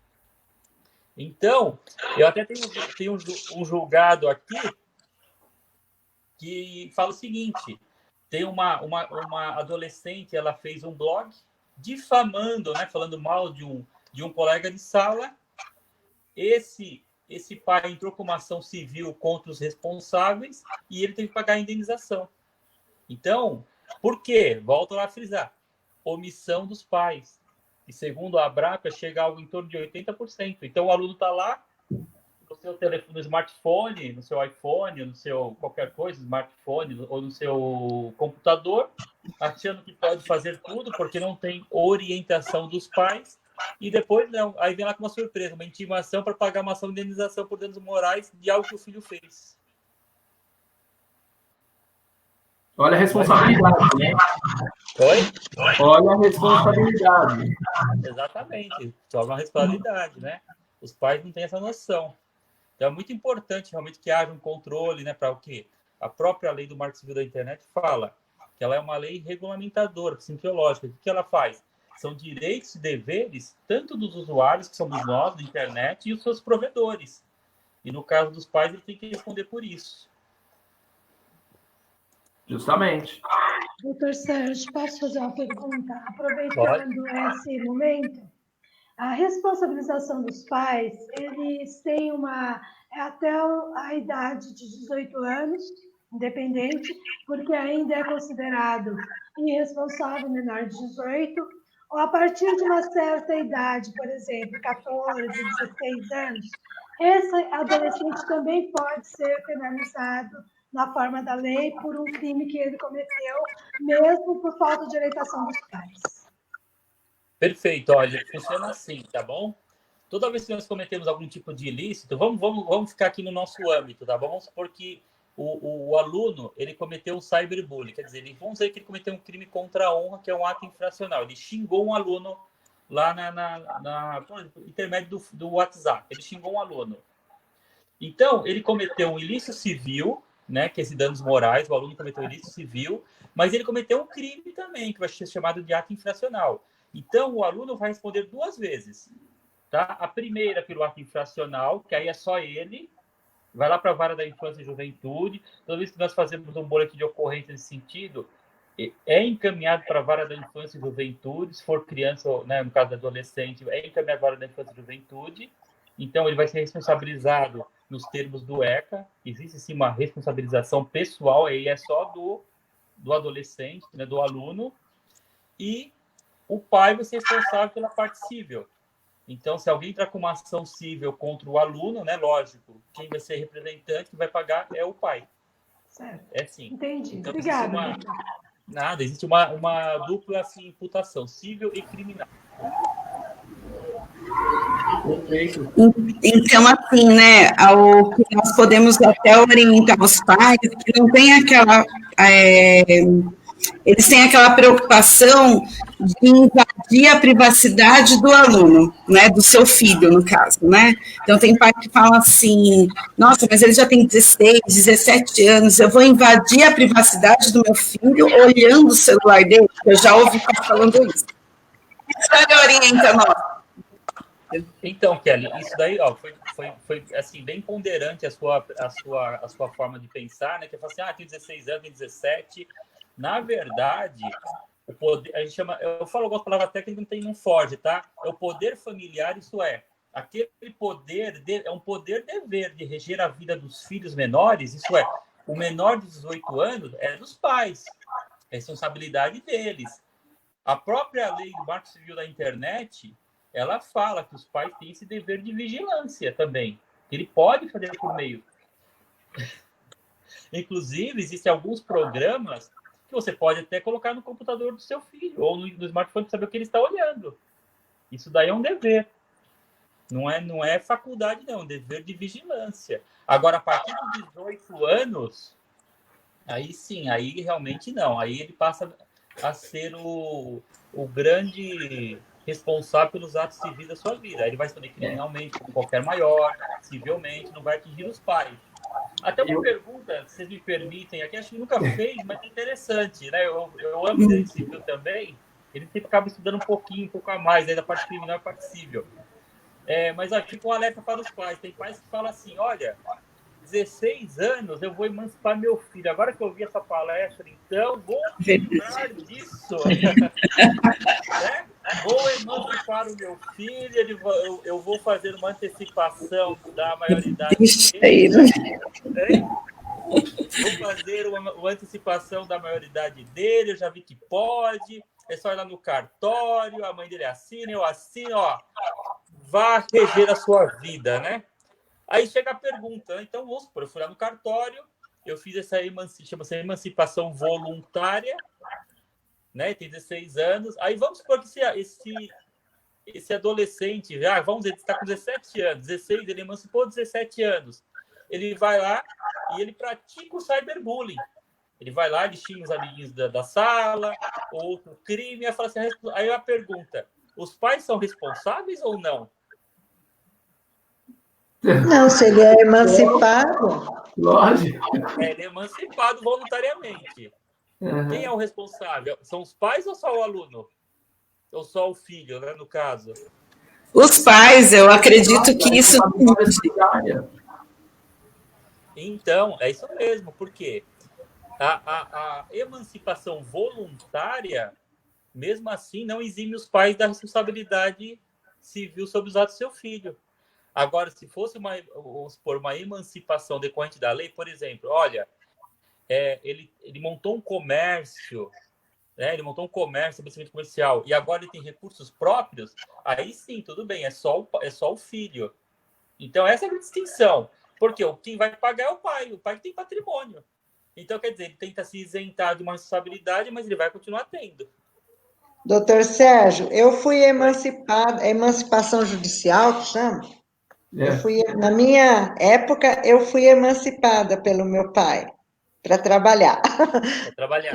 Então, eu até tenho um julgado aqui que fala o seguinte: tem uma adolescente, ela fez um blog difamando, né, falando mal de um colega de sala. Esse pai entrou com uma ação civil contra os responsáveis e ele teve que pagar a indenização. Então, por quê? Volto lá a frisar. Omissão dos pais. E segundo a Abrapa, chega a algo em torno de 80%. Então, o aluno está lá no seu telefone, no smartphone, no seu iPhone, no seu qualquer coisa, smartphone, ou no seu computador, achando que pode fazer tudo, porque não tem orientação dos pais. E depois, não, aí vem lá com uma surpresa, uma intimação para pagar uma ação de indenização por danos morais de algo que o filho fez. Olha a responsabilidade, né? Oi? Olha a responsabilidade. Exatamente, torna uma responsabilidade, né? Os pais não têm essa noção. Então, é muito importante realmente que haja um controle, né? Para o quê? A própria lei do Marco Civil da Internet fala que ela é uma lei regulamentadora, simpiológica. O que ela faz? São direitos e deveres tanto dos usuários, que somos nós, da internet, e os seus provedores. E no caso dos pais, ele tem que responder por isso. Justamente. Doutor Sérgio, posso fazer uma pergunta? Aproveitando esse momento, a responsabilização dos pais, eles têm até a idade de 18 anos, independente, porque ainda é considerado irresponsável menor de 18, ou a partir de uma certa idade, por exemplo, 14, 16 anos, esse adolescente também pode ser penalizado na forma da lei por um crime que ele cometeu, mesmo por falta de orientação dos pais. Perfeito, olha, funciona assim, tá bom? Toda vez que nós cometemos algum tipo de ilícito, vamos ficar aqui no nosso âmbito, tá bom? Vamos supor que o aluno, ele cometeu um cyberbullying, quer dizer, vamos dizer que ele cometeu um crime contra a honra, que é um ato infracional. Ele xingou um aluno lá por intermédio do WhatsApp, ele xingou um aluno. Então, ele cometeu um ilícito civil, né, que é esse danos morais, o aluno cometeu um ilícito civil, mas ele cometeu um crime também, que vai ser chamado de ato infracional. Então, o aluno vai responder 2 vezes. Tá? A primeira pelo ato infracional, que aí é só ele, vai lá para a vara da infância e juventude. Toda vez que nós fazemos um boletim de ocorrência nesse sentido, é encaminhado para a vara da infância e juventude, se for criança, né, no caso do adolescente, é encaminhado para a vara da infância e juventude. Então, ele vai ser responsabilizado nos termos do ECA. Existe, sim, uma responsabilização pessoal, aí é só do adolescente, né, do aluno, e o pai vai ser responsável pela parte civil. Então, se alguém entrar com uma ação civil contra o aluno, né, lógico, quem vai ser representante, que vai pagar é o pai. Certo. É sim. Entendi. Então, Obrigada. existe uma dupla assim, imputação, civil e criminal. Então, assim, né, o que nós podemos até orientar os pais, que não tem aquela... eles têm aquela preocupação de invadir a privacidade do aluno, né, do seu filho, no caso, né? Então, tem pai que fala assim, nossa, mas ele já tem 16, 17 anos, eu vou invadir a privacidade do meu filho olhando o celular dele? Eu já ouvi pai falando isso. Você orienta nós. Então, Kelly, isso daí, ó, foi assim, bem ponderante a sua forma de pensar, né? Que é falar assim, tem 16 anos, tem 17. Na verdade, o poder, a gente chama, eu falo algumas palavras técnicas que não foge, tá? É o poder familiar, isso é, aquele poder, é um poder-dever de reger a vida dos filhos menores, isso é, o menor de 18 anos é dos pais, é responsabilidade deles. A própria lei do Marco Civil da Internet, ela fala que os pais têm esse dever de vigilância também, que ele pode fazer por meio. Inclusive, existem alguns programas que você pode até colocar no computador do seu filho ou no smartphone para saber o que ele está olhando. Isso daí é um dever. Não é faculdade, não. É um dever de vigilância. Agora, a partir dos 18 anos, aí sim, aí realmente não. Aí ele passa a ser o grande responsável pelos atos civis da sua vida. Aí ele vai responder criminalmente, como qualquer maior, civilmente, não vai atingir os pais. Até uma pergunta, se vocês me permitem, aqui acho que nunca fez, mas é interessante, né? Eu amo direito civil também, ele sempre acaba estudando um pouco a mais, aí da parte criminal e parte civil. Mas aqui com um alerta para os pais, tem pais que falam assim, olha, 16 anos eu vou emancipar meu filho, agora que eu vi essa palestra, então vou lembrar disso. Né? Vou emancipar o meu filho, eu vou fazer uma antecipação da maioridade dele. Né? Vou fazer uma antecipação da maioridade dele, eu já vi que pode, é só ir lá no cartório, a mãe dele assina, eu assino, ó, vá reger a sua vida, né? Aí chega a pergunta, então vamos supor, eu fui lá no cartório, eu fiz essa chama-se emancipação voluntária, né? Tem 16 anos. Aí vamos supor que esse adolescente, vamos dizer, está com 17 anos, 16, ele emancipou 17 anos. Ele vai lá e ele pratica o cyberbullying. Ele vai lá, ele xinga os amiguinhos da sala, outro crime, aí a pergunta, os pais são responsáveis ou não? Não, se ele é emancipado. Lógico. Ele é emancipado voluntariamente. Uhum. Quem é o responsável? São os pais ou só o aluno? Ou só o filho, né, no caso? Os pais, eu acredito que isso... Então, é isso mesmo, porque a emancipação voluntária, mesmo assim, não exime os pais da responsabilidade civil sobre os atos do seu filho. Agora, se fosse uma emancipação decorrente da lei, por exemplo, olha, ele montou um comércio, né? Ele montou um comércio, estabelecimento comercial, e agora ele tem recursos próprios, aí sim, tudo bem, é só o filho. Então, essa é a distinção. Porque quem vai pagar é o pai que tem patrimônio. Então, quer dizer, ele tenta se isentar de uma responsabilidade, mas ele vai continuar tendo. Doutor Sérgio, eu fui emancipada, emancipação judicial, que chama? Na minha época, eu fui emancipada pelo meu pai para trabalhar. Para trabalhar.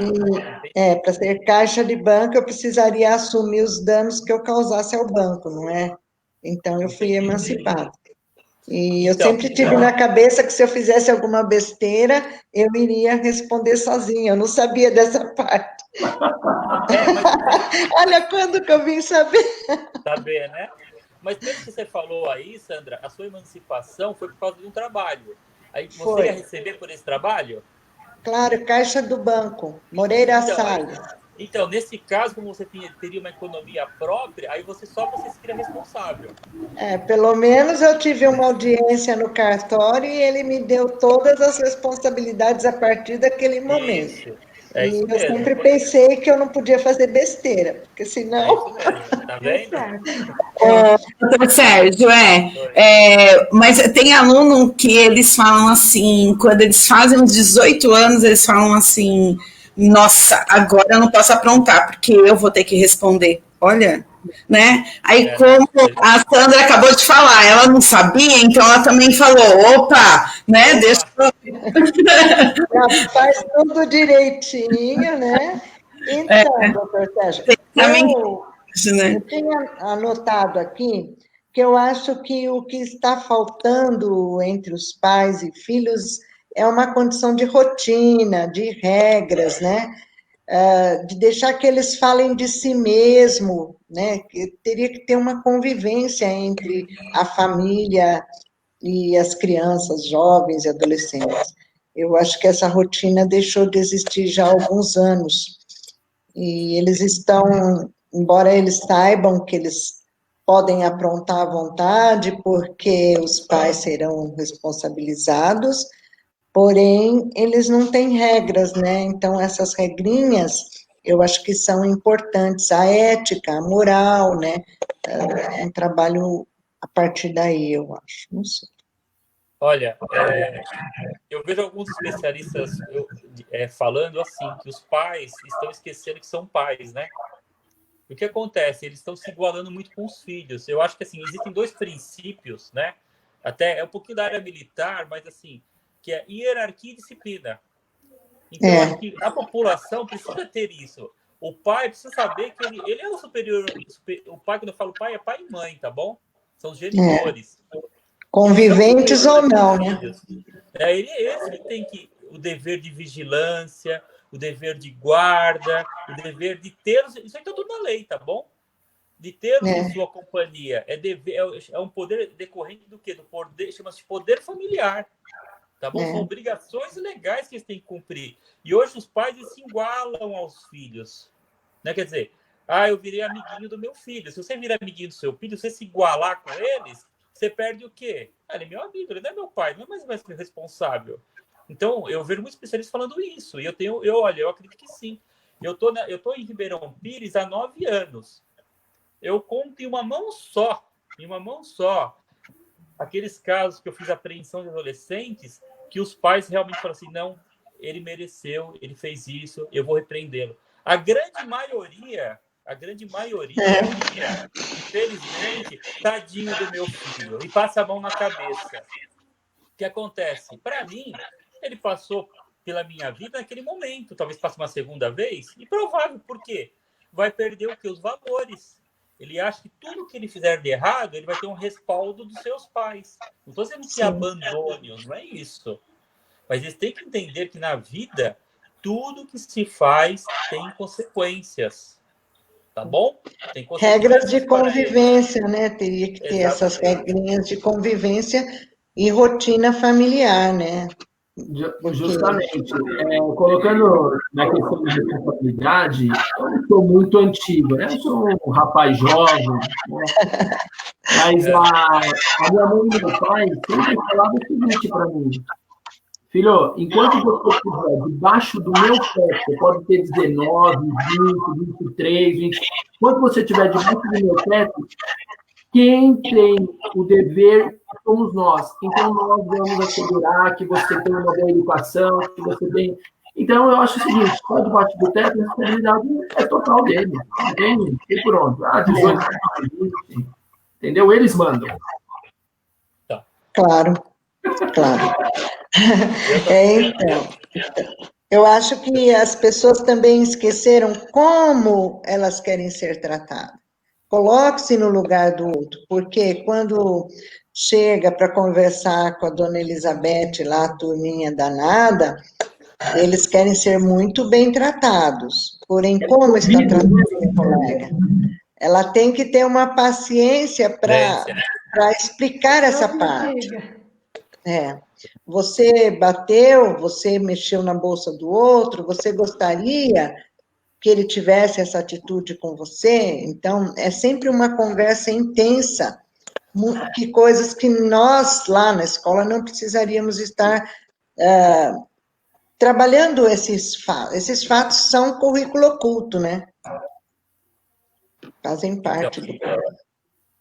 Para ser caixa de banco, eu precisaria assumir os danos que eu causasse ao banco, não é? Então, eu fui emancipada. E eu sempre tive na cabeça que se eu fizesse alguma besteira, eu iria responder sozinha. Eu não sabia dessa parte. Olha quando que eu vim saber. Saber, né? Mas pelo que você falou aí, Sandra, a sua emancipação foi por causa de um trabalho. Aí você ia receber por esse trabalho? Claro, caixa do banco, Moreira Salles. Então, nesse caso, como você teria uma economia própria, aí você seria responsável. Pelo menos eu tive uma audiência no cartório e ele me deu todas as responsabilidades a partir daquele momento. Isso eu mesmo. sempre pensei que eu não podia fazer besteira, porque senão... Tá vendo? Doutor Sérgio, mas tem aluno que eles falam assim, quando eles fazem uns 18 anos, eles falam assim, nossa, agora eu não posso aprontar, porque eu vou ter que responder. Olha, né? Aí, como a Sandra acabou de falar, ela não sabia, então ela também falou, opa, né? Deixa ela faz tudo direitinho, né? Então, doutor Sérgio, eu tinha anotado aqui que eu acho que o que está faltando entre os pais e filhos é uma condição de rotina, de regras, né? De deixar que eles falem de si mesmo, né? Que teria que ter uma convivência entre a família e as crianças, jovens e adolescentes. Eu acho que essa rotina deixou de existir já há alguns anos. E eles estão, embora eles saibam que eles podem aprontar à vontade, porque os pais serão responsabilizados, porém, eles não têm regras, né? Então, essas regrinhas, eu acho que são importantes. A ética, a moral, né? É um trabalho a partir daí, eu acho. Não sei. Olha, eu vejo alguns especialistas falando assim, que os pais estão esquecendo que são pais, né? O que acontece? Eles estão se igualando muito com os filhos. Eu acho que, assim, existem dois princípios, né? Até é um pouquinho da área militar, mas, assim, que é hierarquia e disciplina. Então, acho que a população precisa ter isso. O pai precisa saber que ele é o superior. O pai, quando eu falo pai, é pai e mãe, tá bom? São os genitores. Conviventes ou não, né? Eles que têm o dever de vigilância, o dever de guarda, o dever de ter... Isso aí está tudo na lei, tá bom? De ter em sua companhia. É um poder decorrente do quê? Do poder, chama-se poder familiar. Tá bom? São obrigações legais que eles têm que cumprir. E hoje os pais se igualam aos filhos. Né? Quer dizer, eu virei amiguinho do meu filho. Se você virar amiguinho do seu filho, se você se igualar com eles, você perde o quê? Ele é meu amigo, ele não é meu pai, não é mais meu responsável. Então, eu vejo muitos especialistas falando isso. E eu acredito que sim. Eu tô em Ribeirão Pires há 9 anos. Eu conto em uma mão só, aqueles casos que eu fiz apreensão de adolescentes, que os pais realmente falam assim, não, ele mereceu, ele fez isso, eu vou repreendê-lo. A grande maioria, infelizmente, tadinho do meu filho, e passa a mão na cabeça. O que acontece? Para mim, ele passou pela minha vida naquele momento, talvez passe uma segunda vez, e provável, por quê? Vai perder o quê? Os valores. Ele acha que tudo que ele fizer de errado, ele vai ter um respaldo dos seus pais. Não estou dizendo que abandone-os, não é isso. Mas eles têm que entender que na vida, tudo que se faz tem consequências. Tá bom? Tem regras de convivência, né? Teria que ter essas regrinhas de convivência e rotina familiar, né? Justamente. Colocando na questão da responsabilidade, eu sou muito antigo, né? Eu sou um rapaz jovem, né? Mas a minha mãe e meu pai sempre falavam o seguinte para mim: filho, enquanto você estiver debaixo do meu teto, você pode ter 19, 20, 23, 20. Enquanto você estiver debaixo do meu teto, quem tem o dever somos nós. Então, nós vamos assegurar que você tem uma boa educação, que você tem... Então, eu acho o seguinte, só debaixo do teto, a responsabilidade é total dele. Não tem por onde. 18, 20, entendeu? Eles mandam. Claro. Então, eu acho que as pessoas também esqueceram como elas querem ser tratadas. Coloque-se no lugar do outro, porque quando chega para conversar com a dona Elizabeth, lá, a turminha danada, eles querem ser muito bem tratados. Porém, como está tratando o colega? Ela tem que ter uma paciência para explicar essa parte. Você bateu, você mexeu na bolsa do outro, você gostaria que ele tivesse essa atitude com você? Então, é sempre uma conversa intensa, que coisas que nós, lá na escola, não precisaríamos estar trabalhando esses fatos. Esses fatos são currículo oculto, né? Fazem parte do...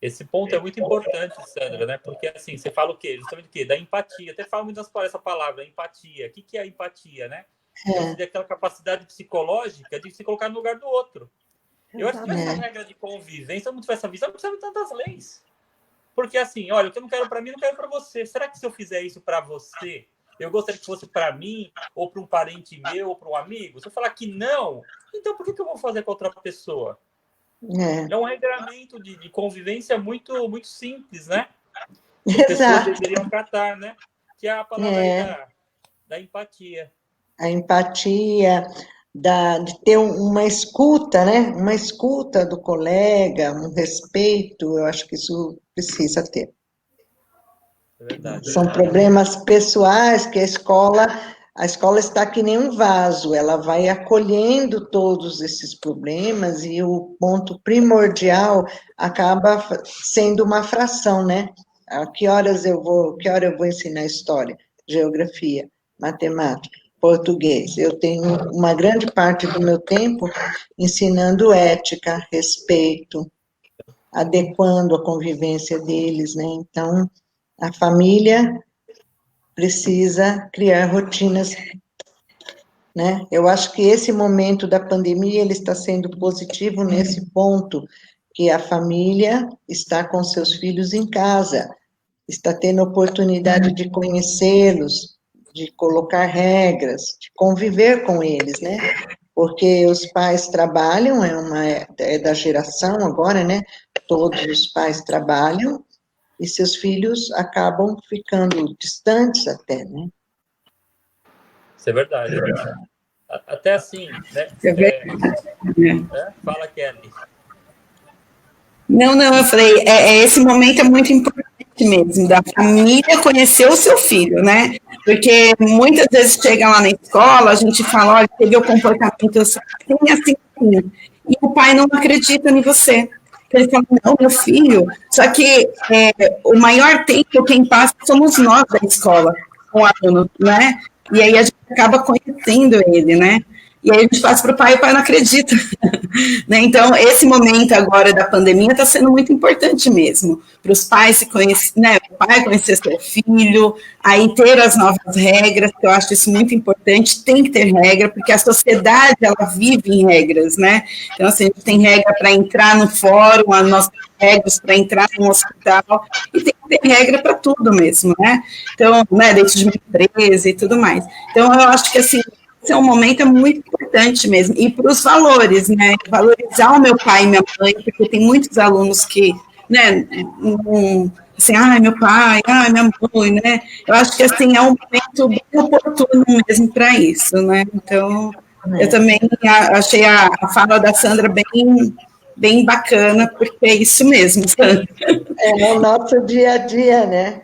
Esse ponto é muito importante, Sandra, né? Porque, assim, você fala o quê? Justamente o quê? Da empatia. Até falo muito essa palavra, empatia. O que é a empatia, né? É aquela capacidade psicológica de se colocar no lugar do outro. Eu acho que essa regra de convivência, se eu não tivesse essa visão, não precisa de tantas leis. Porque, assim, olha, o que eu não quero para mim, não quero para você. Será que se eu fizer isso para você, eu gostaria que fosse para mim, ou para um parente meu, ou para um amigo? Se eu falar que não, então por que eu vou fazer com outra pessoa? É um regramento de convivência muito, muito simples, né? As pessoas deveriam catar, né? Que é a palavra da empatia. A empatia, de ter uma escuta, né? Uma escuta do colega, um respeito, eu acho que isso precisa ter. É verdade. São problemas pessoais que a escola está que nem um vaso, ela vai acolhendo todos esses problemas e o ponto primordial acaba sendo uma fração, né? A que hora eu vou ensinar história, geografia, matemática, português? Eu tenho uma grande parte do meu tempo ensinando ética, respeito, adequando a convivência deles, né? Então, a família precisa criar rotinas, né? Eu acho que esse momento da pandemia, ele está sendo positivo nesse ponto, que a família está com seus filhos em casa, está tendo oportunidade de conhecê-los, de colocar regras, de conviver com eles, né? Porque os pais trabalham, é da geração agora, né? Todos os pais trabalham, e seus filhos acabam ficando distantes até, né? Isso é verdade. Até assim, né? Fala, Kelly. Não, eu falei, esse momento é muito importante mesmo, da família conhecer o seu filho, né? Porque muitas vezes chega lá na escola, a gente fala, olha, teve o comportamento assim, e o pai não acredita em você. Ele fala, não, meu filho, só que o maior tempo quem passa somos nós da escola, o aluno, né? E aí a gente acaba conhecendo ele, né? E aí a gente passa para o pai não acredita. Né? Então, esse momento agora da pandemia está sendo muito importante mesmo, para os pais se conhecerem, né? O pai conhecer seu filho, aí ter as novas regras, que eu acho isso muito importante, tem que ter regra, porque a sociedade, ela vive em regras, né? Então, assim, a gente tem regra para entrar no fórum, as nossas regras para entrar no hospital, e tem que ter regra para tudo mesmo, né? Então, né, dentro de uma empresa e tudo mais. Então, eu acho que, assim, esse é um momento muito importante mesmo, e para os valores, né, valorizar o meu pai e minha mãe, porque tem muitos alunos que, né, assim, ai, meu pai, ai, minha mãe, né, eu acho que, assim, é um momento bem oportuno mesmo para isso, né, então, eu também achei a fala da Sandra bem bacana, porque é isso mesmo, Sandra. É o nosso dia a dia, né,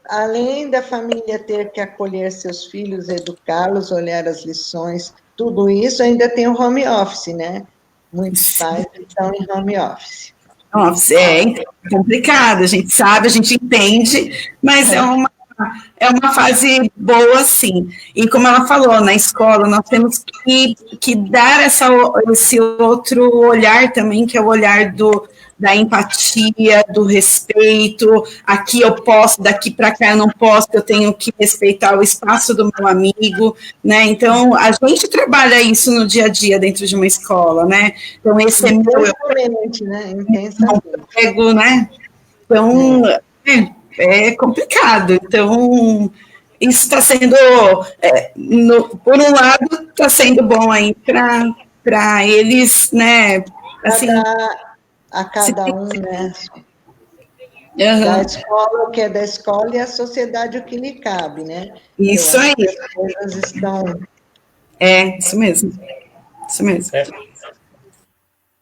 além da família ter que acolher seus filhos, educá-los, olhar as lições, tudo isso, ainda tem o home office, né? Muitos pais estão em home office. Nossa, é complicado, a gente sabe, a gente entende, mas é uma é uma fase boa, sim. E como ela falou, na escola nós temos que dar esse outro olhar também, que é o olhar da empatia, do respeito. Aqui eu posso, daqui para cá eu não posso, eu tenho que respeitar o espaço do meu amigo, né? Então, a gente trabalha isso no dia a dia dentro de uma escola, né? Então, esse é meu... Intensamente, né? Intensamente. Né? Então, é complicado. Então, isso está sendo, por um lado, está sendo bom aí para eles, né? Assim, a cada um, né? Uhum. Da escola, o que é da escola, e a sociedade, o que lhe cabe, né? Isso aí. As coisas estão... Isso mesmo. Isso mesmo.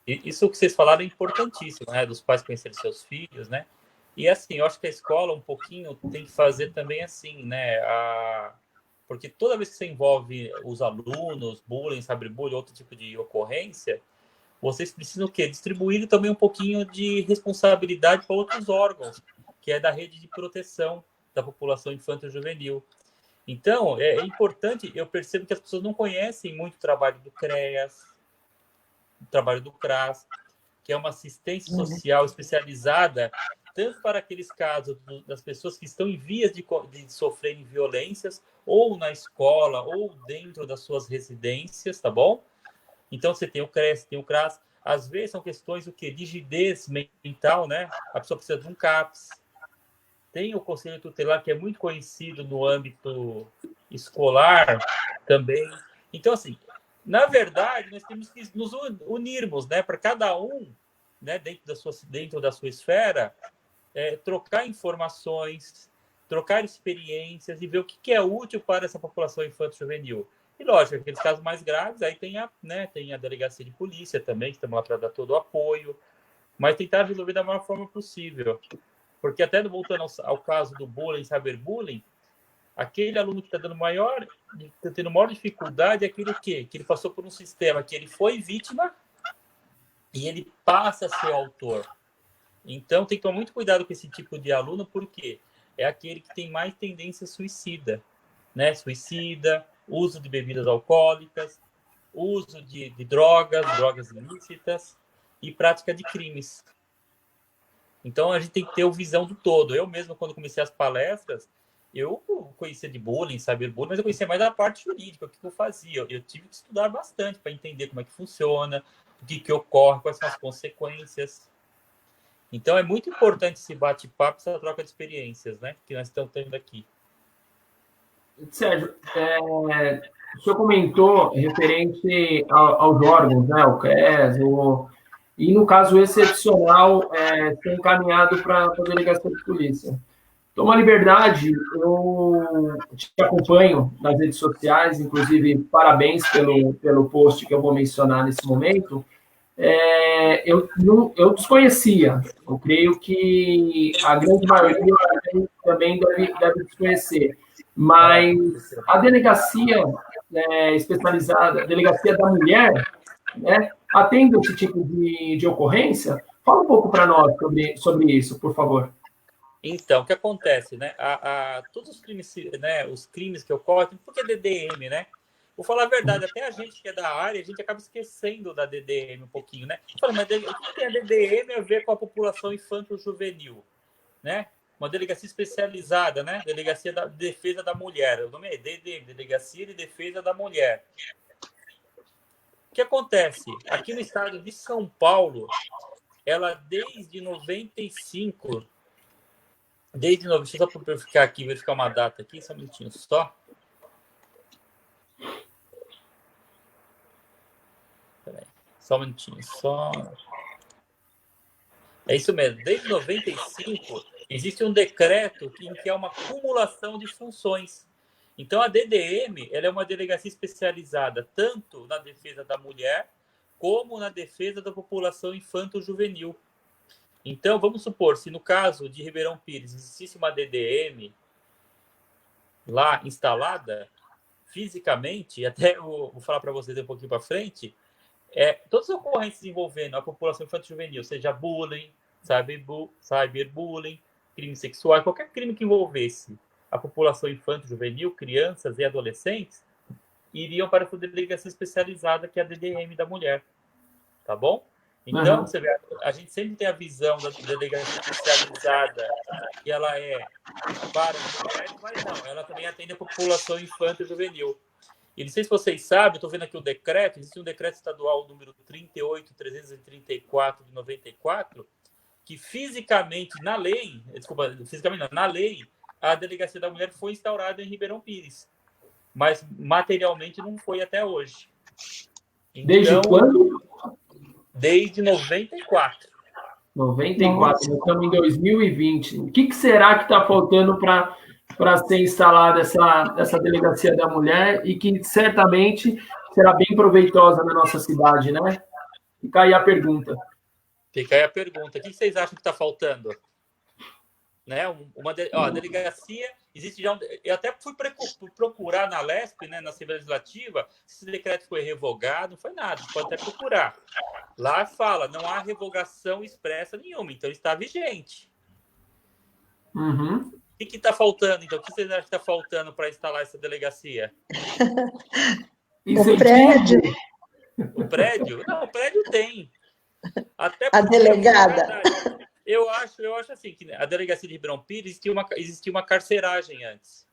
Isso que vocês falaram é importantíssimo, né? Dos pais conhecerem seus filhos, né? E assim, eu acho que a escola um pouquinho tem que fazer também assim, né? Porque toda vez que você envolve os alunos, bullying, cyberbullying, outro tipo de ocorrência, vocês precisam o quê? Distribuir também um pouquinho de responsabilidade para outros órgãos, que é da rede de proteção da população infantil e juvenil. Então, é importante, eu percebo que as pessoas não conhecem muito o trabalho do CREAS, o trabalho do CRAS, que é uma assistência social especializada tanto para aqueles casos das pessoas que estão em vias de sofrerem violências, ou na escola, ou dentro das suas residências, tá bom? Então, você tem o CRES, tem o CRAS. Às vezes, são questões, de rigidez mental, né? A pessoa precisa de um CAPS. Tem o Conselho Tutelar, que é muito conhecido no âmbito escolar também. Então, assim, na verdade, nós temos que nos unirmos, né? Para cada um, né? Dentro da sua esfera, trocar informações, trocar experiências e ver o que é útil para essa população infanto-juvenil. E, lógico, aqueles casos mais graves, aí tem a delegacia de polícia também, que estamos lá para dar todo o apoio, mas tentar resolver da maior forma possível. Porque até voltando ao caso do bullying, cyberbullying, aquele aluno que está tendo maior dificuldade é aquele que ele passou por um sistema que ele foi vítima e ele passa a ser autor. Então, tem que tomar muito cuidado com esse tipo de aluno, porque é aquele que tem mais tendência suicida, né? Suicida, uso de bebidas alcoólicas, uso de drogas ilícitas e prática de crimes. Então, a gente tem que ter a visão do todo. Eu mesmo, quando comecei as palestras, eu conhecia de bullying, cyberbullying, mas eu conhecia mais da parte jurídica, o que eu fazia. Eu tive que estudar bastante para entender como é que funciona, o que ocorre, quais são as consequências. Então, é muito importante esse bate-papo, essa troca de experiências, né? Que nós estamos tendo aqui. Sérgio, o senhor comentou referente aos órgãos, né? O CRES, e no caso excepcional, ser encaminhado para a delegacia de polícia. Toma liberdade, eu te acompanho nas redes sociais, inclusive, parabéns pelo post que eu vou mencionar nesse momento. Eu desconhecia, eu creio que a grande maioria também deve desconhecer, mas a delegacia especializada, a delegacia da mulher, né, atende esse tipo de ocorrência? Fala um pouco para nós sobre isso, por favor. Então, o que acontece, né? Todos os crimes, né, os crimes que ocorrem, porque é DDM, né? Vou falar a verdade, até a gente que é da área, a gente acaba esquecendo da DDM um pouquinho, né? Fala, mas o que tem a DDM a ver com a população infanto-juvenil, né? Uma delegacia especializada, né? Delegacia da Defesa da Mulher. O nome é DDM, Delegacia de Defesa da Mulher. O que acontece? Aqui no estado de São Paulo, ela desde 95... Deixa eu só verificar uma data aqui, só um minutinho só. Peraí, só um minutinho, só. É isso mesmo, desde 95 existe um decreto em que é uma acumulação de funções. Então, a DDM ela é uma delegacia especializada tanto na defesa da mulher como na defesa da população infanto-juvenil. Então, vamos supor, se no caso de Ribeirão Pires existisse uma DDM lá instalada, fisicamente, até eu vou falar para vocês um pouquinho para frente, todas as ocorrências envolvendo a população infanto-juvenil, seja bullying, cyberbullying, crime sexual, qualquer crime que envolvesse a população infanto-juvenil, crianças e adolescentes, iriam para essa delegacia especializada, que é a DDM da mulher. Tá bom? Então, você vê, a gente sempre tem a visão da delegacia especializada, que ela é para as mulheres, mas não, ela também atende a população infanto-juvenil. E não sei se vocês sabem, eu estou vendo aqui o decreto, existe um decreto estadual número 38.334 de 94, que fisicamente, na lei, a delegacia da mulher foi instaurada em Ribeirão Pires, mas materialmente não foi até hoje. Então, Desde quando? Desde 94. 94, nós estamos em 2020. O que será que está faltando para ser instalada essa delegacia da mulher e que certamente será bem proveitosa na nossa cidade, né? Fica aí a pergunta. Fica aí a pergunta. O que vocês acham que está faltando? Né? A delegacia existe já. Eu até fui procurar na LESP, né, na Assembleia Legislativa, se esse decreto foi revogado, não foi nada, pode até procurar. Lá fala, não há revogação expressa nenhuma, então está vigente. Uhum. O que está faltando, então? O que vocês acham que está faltando para instalar essa delegacia? O prédio. O prédio? Não, o prédio tem. Até a delegada. Eu acho assim, que a delegacia de Ribeirão Pires existia uma carceragem antes.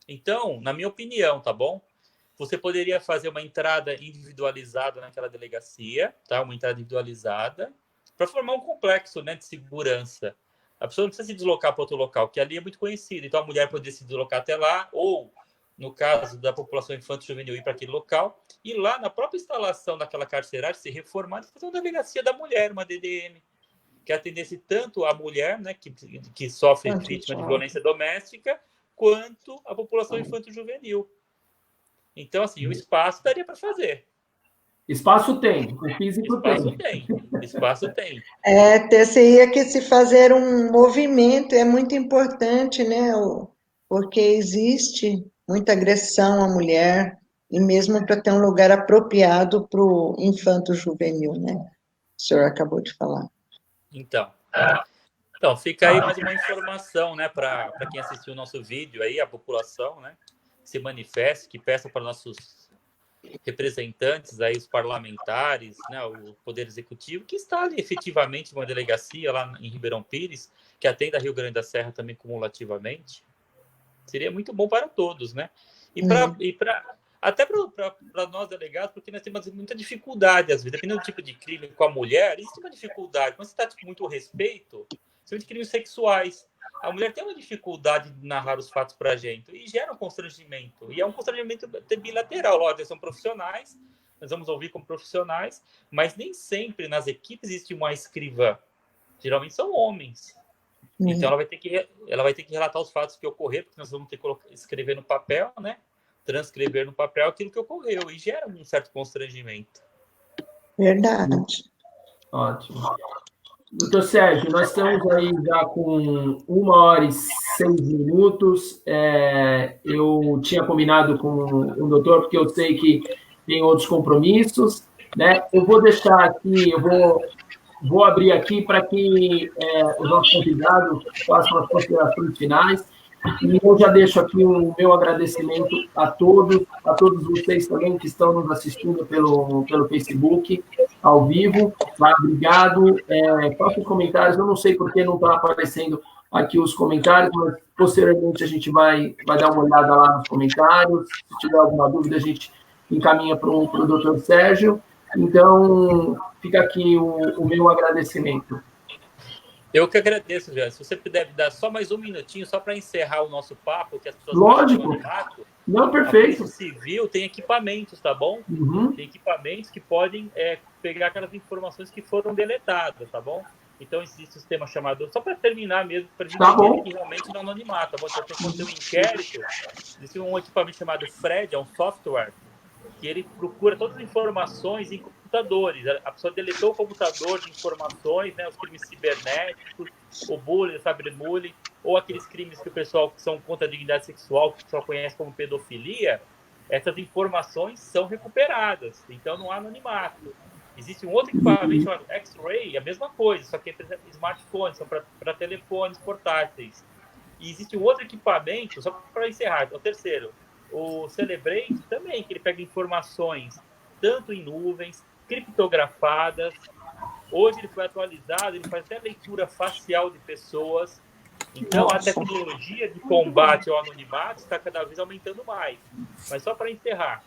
Então, na minha opinião, tá bom? Você poderia fazer uma entrada individualizada naquela delegacia, tá? Uma entrada individualizada, para formar um complexo, né, de segurança. A pessoa não precisa se deslocar para outro local, que ali é muito conhecido. Então, a mulher poderia se deslocar até lá, ou, no caso da população infanto-juvenil, ir para aquele local, e lá, na própria instalação daquela carceragem, se reformar e fazer uma delegacia da mulher, uma DDM, que atendesse tanto a mulher, né, que sofre vítima de violência doméstica, quanto a população infanto-juvenil. Então, assim, o espaço daria para fazer. Espaço tem, o físico tem. Espaço tem. Teria que se fazer um movimento, é muito importante, né? Porque existe muita agressão à mulher, e mesmo para ter um lugar apropriado para o infanto-juvenil, né? O senhor acabou de falar. Então, fica aí mais uma informação, né, para quem assistiu o nosso vídeo aí, a população, né, se manifeste, que peça para nossos representantes aí, os parlamentares, né, o Poder Executivo, que está ali efetivamente uma delegacia lá em Ribeirão Pires, que atende a Rio Grande da Serra também cumulativamente. Seria muito bom para todos, né? Até para nós delegados, porque nós temos muita dificuldade, às vezes, dependendo do tipo de crime com a mulher, existe uma dificuldade. Quando você está com muito respeito, principalmente crimes sexuais, a mulher tem uma dificuldade de narrar os fatos para a gente, e gera um constrangimento. E é um constrangimento bilateral. Lógico, são profissionais, nós vamos ouvir como profissionais, mas nem sempre nas equipes existe uma escrivã. Geralmente são homens. Então, ela vai ter que relatar os fatos que ocorreram, porque nós vamos ter que escrever no papel, né? Transcrever no papel aquilo que ocorreu, e gera um certo constrangimento. Verdade. Ótimo. Doutor Sérgio, nós estamos aí já com 1h06. Eu tinha combinado com o doutor, porque eu sei que tem outros compromissos, né? Eu vou deixar aqui, vou abrir aqui para que os nossos convidados façam as considerações finais. E eu já deixo aqui o meu agradecimento a todos vocês também que estão nos assistindo pelo Facebook, ao vivo. Tá? Obrigado. Faça os comentários. Eu não sei por que não está aparecendo aqui os comentários, mas posteriormente a gente vai dar uma olhada lá nos comentários. Se tiver alguma dúvida, a gente encaminha para o doutor Sérgio. Então, fica aqui o meu agradecimento. Eu que agradeço, Jean. Se você puder dar só mais um minutinho, só para encerrar o nosso papo, que as pessoas... Lógico. Não, perfeito. A Polícia Civil tem equipamentos, tá bom? Uhum. Tem equipamentos que podem pegar aquelas informações que foram deletadas, tá bom? Então, existe um sistema chamado... Só para terminar mesmo, para a gente entender que realmente não anonimato, tá bom? Então, tem que fazer um inquérito. Existe um equipamento chamado FRED, é um software, que ele procura todas as informações em computadores. A pessoa deletou o computador de informações, né, os crimes cibernéticos, o bullying, o cyberbullying, ou aqueles crimes que o pessoal que são contra a dignidade sexual, que o pessoal conhece como pedofilia, essas informações são recuperadas. Então, não há anonimato. Existe um outro equipamento chamado X-Ray, a mesma coisa, só que é para smartphones, são para telefones portáteis. E existe um outro equipamento, só para encerrar, o terceiro, o Celebrate também, que ele pega informações tanto em nuvens, criptografadas. Hoje ele foi atualizado, ele faz até leitura facial de pessoas. Então, a tecnologia de combate ao anonimato está cada vez aumentando mais. Mas só para encerrar,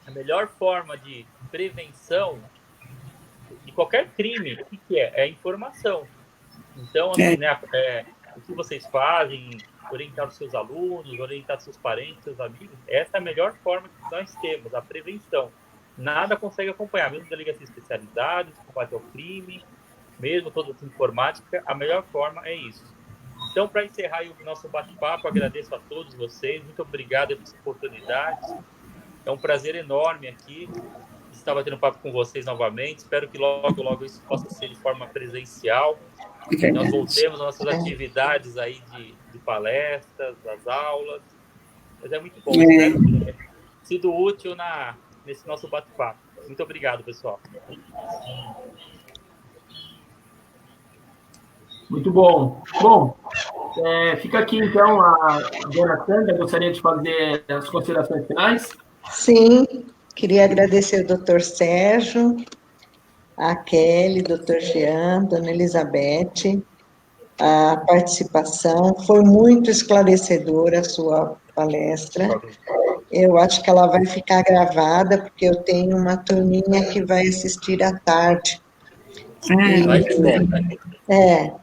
a melhor forma de prevenção de qualquer crime, o que é? É a informação. Então, assim, né, o que vocês fazem, orientar os seus alunos, orientar os seus parentes, seus amigos, essa é a melhor forma que nós temos, a prevenção. Nada consegue acompanhar, mesmo delegacia especializadas, combate ao crime, mesmo toda a informática, a melhor forma é isso. Então, para encerrar o nosso bate-papo, agradeço a todos vocês, muito obrigado pela oportunidade. É um prazer enorme aqui estar batendo papo com vocês novamente. Espero que logo isso possa ser de forma presencial. Nós voltemos às nossas atividades aí de palestras, das aulas. Mas é muito bom. Espero ter sido útil nesse nosso bate-papo. Muito obrigado, pessoal. Muito bom. Bom, fica aqui, então, a dona Sandra. Gostaria de fazer as considerações finais? Sim, queria agradecer ao doutor Sérgio, a Kelly, doutor Jean, dona Elizabeth, a participação. Foi muito esclarecedora a sua palestra. Eu acho que ela vai ficar gravada, porque eu tenho uma turminha que vai assistir à tarde.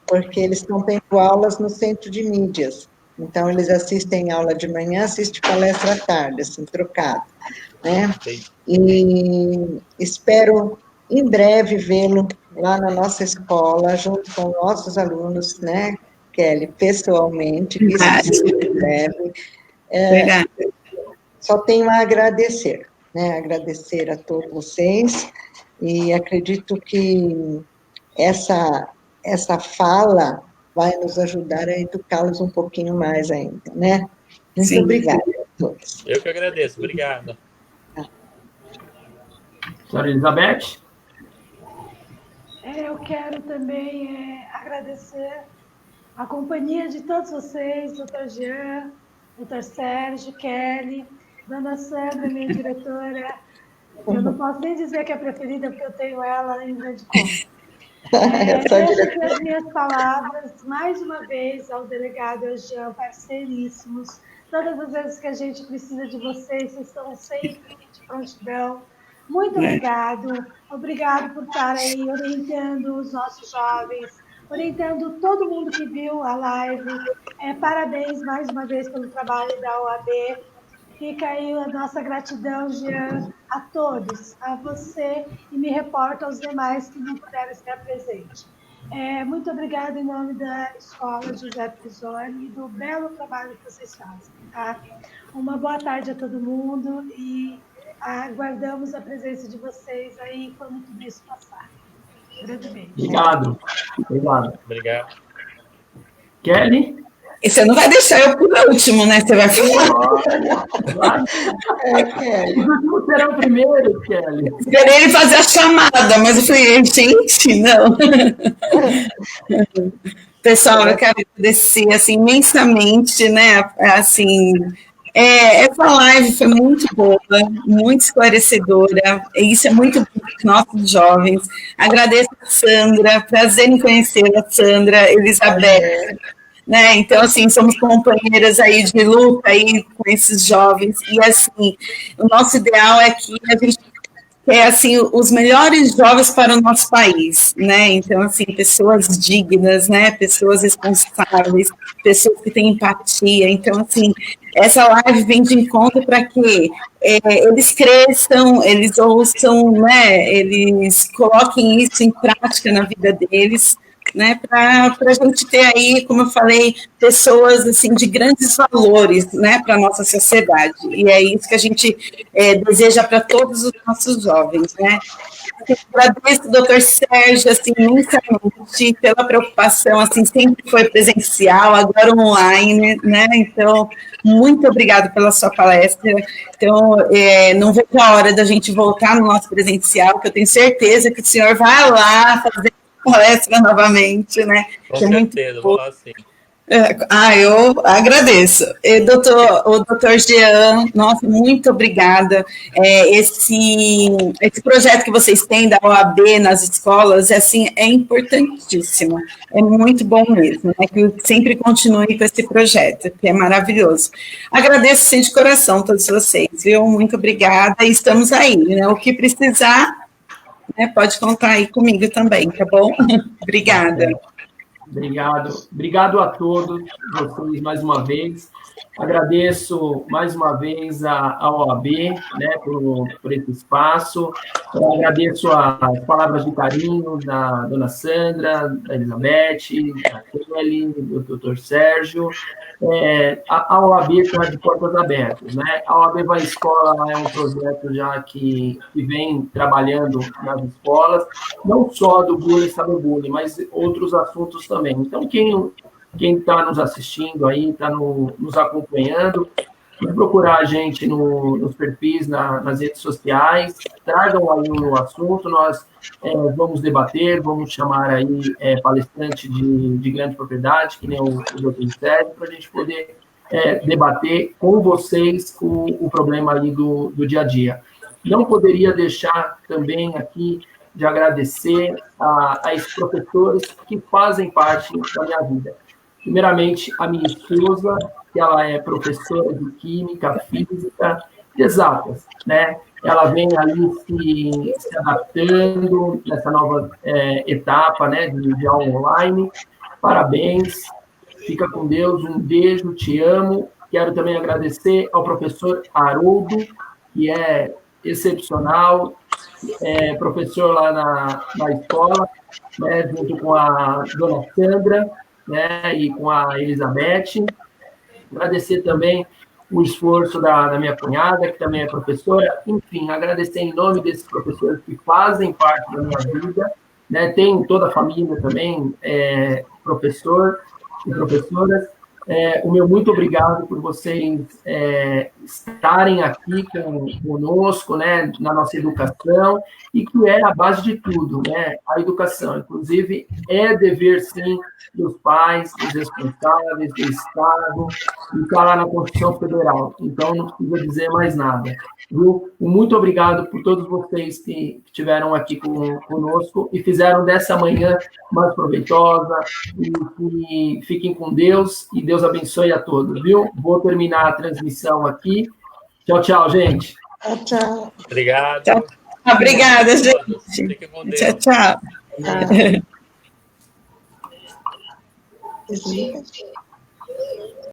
Porque eles estão tendo aulas no Centro de Mídias. Então, eles assistem aula de manhã, assistem palestra à tarde, assim, trocado, né? E espero, em breve, vê-lo lá na nossa escola, junto com nossos alunos, né, Kelly, pessoalmente, isso em breve. Só tenho a agradecer, né, agradecer a todos vocês, e acredito que essa fala vai nos ajudar a educá-los um pouquinho mais ainda, né? Muito obrigada a todos. Eu que agradeço, obrigado. Senhora Elizabeth? Eu quero também agradecer a companhia de todos vocês, doutor Jean, doutor Sérgio, Kelly, dona Sandra, minha diretora. Eu não posso nem dizer que é a preferida, porque eu tenho ela em grande conta. Deixo aqui as minhas palavras, mais uma vez, ao delegado e ao Jean, parceiríssimos. Todas as vezes que a gente precisa de vocês, vocês estão sempre de prontidão. Muito obrigado. Obrigado por estar aí orientando os nossos jovens, orientando todo mundo que viu a live. Parabéns mais uma vez pelo trabalho da OAB. Fica aí a nossa gratidão, Jean, a todos, a você, e me reporto aos demais que não puderam estar presentes. Muito obrigada em nome da Escola José Pisoni e do belo trabalho que vocês fazem. Tá? Uma boa tarde a todo mundo e aguardamos a presença de vocês aí quando tudo isso passar. Grande beijo. Obrigado. Obrigado. Kelly? E você não vai deixar eu por último, né? Você vai falar. Kelly. Os últimos serão primeiro, Kelly. Esperei ele fazer a chamada, mas eu falei, gente, não. Pessoal, eu quero agradecer assim, imensamente, né? Assim, essa live foi muito boa, muito esclarecedora, e isso é muito bom para os nossos jovens. Agradeço a Sandra, prazer em conhecê-la, Sandra, Elizabeth. Né? Então, assim, somos companheiras aí de luta aí com esses jovens, e assim, o nosso ideal é que a gente quer, assim, os melhores jovens para o nosso país, né? Então, assim, pessoas dignas, né? Pessoas responsáveis, pessoas que têm empatia. Então, assim, essa live vem de encontro para que eles cresçam, eles ouçam, né? Eles coloquem isso em prática na vida deles, né, para a gente ter aí, como eu falei, pessoas assim, de grandes valores, né, para a nossa sociedade, e é isso que a gente deseja para todos os nossos jovens, né. Agradeço, doutor Sérgio, assim, imensamente pela preocupação, assim, sempre foi presencial, agora online, né, então, muito obrigado pela sua palestra. Então, não vejo a hora da gente voltar no nosso presencial, que eu tenho certeza que o senhor vai lá fazer palestra novamente, né? Com certeza, vou lá sim. Eu agradeço. O doutor Jean, nossa, muito obrigada. Esse projeto que vocês têm da OAB nas escolas, assim, é importantíssimo. É muito bom mesmo, né? Que sempre continue com esse projeto, que é maravilhoso. Agradeço, sim, de coração, todos vocês, viu? Muito obrigada. E estamos aí, né? O que precisar, né, pode contar aí comigo também, tá bom? Obrigada. Obrigado a todos vocês mais uma vez. Agradeço mais uma vez a OAB, né, por esse espaço. Agradeço as palavras de carinho da dona Sandra, da Elizabeth, da Kelly, do doutor Sérgio. A OAB está de portas abertas, né? A OAB Vai Escola é um projeto já que vem trabalhando nas escolas, não só do bullying, cyberbullying, mas outros assuntos também. Então, quem está nos assistindo aí, está nos acompanhando, vai procurar a gente nos perfis, nas redes sociais, tragam aí o assunto, nós vamos debater, vamos chamar aí palestrante de grande propriedade, que nem o doutor Sérgio, para a gente poder debater com vocês o problema aí do dia a dia. Não poderia deixar também aqui de agradecer a esses professores que fazem parte da minha vida. Primeiramente, a minha esposa, que ela é professora de Química, Física, exatas, né? Ela vem ali se adaptando nessa nova etapa, né, de aula online. Parabéns, fica com Deus, um beijo, te amo. Quero também agradecer ao professor Haroldo, que é excepcional, professor lá na escola, né, junto com a dona Sandra, né, e com a Elizabeth. Agradecer também o esforço da minha cunhada, que também é professora. Enfim, agradecer em nome desses professores que fazem parte da minha vida, né, tem toda a família também, professor e professoras. O meu muito obrigado por vocês estarem aqui conosco, né, na nossa educação, e que é a base de tudo, né, a educação. Inclusive, é dever, sim, dos pais, dos responsáveis, do Estado, e está lá na Constituição Federal. Então, não precisa dizer mais nada. Viu? Muito obrigado por todos vocês que estiveram aqui conosco e fizeram dessa manhã mais proveitosa, e fiquem com Deus, e Deus abençoe a todos, viu? Vou terminar a transmissão aqui. Tchau, tchau, gente. Tchau. Obrigado. Tchau. Obrigada, gente. Fique com Deus. Tchau, tchau. Desliga.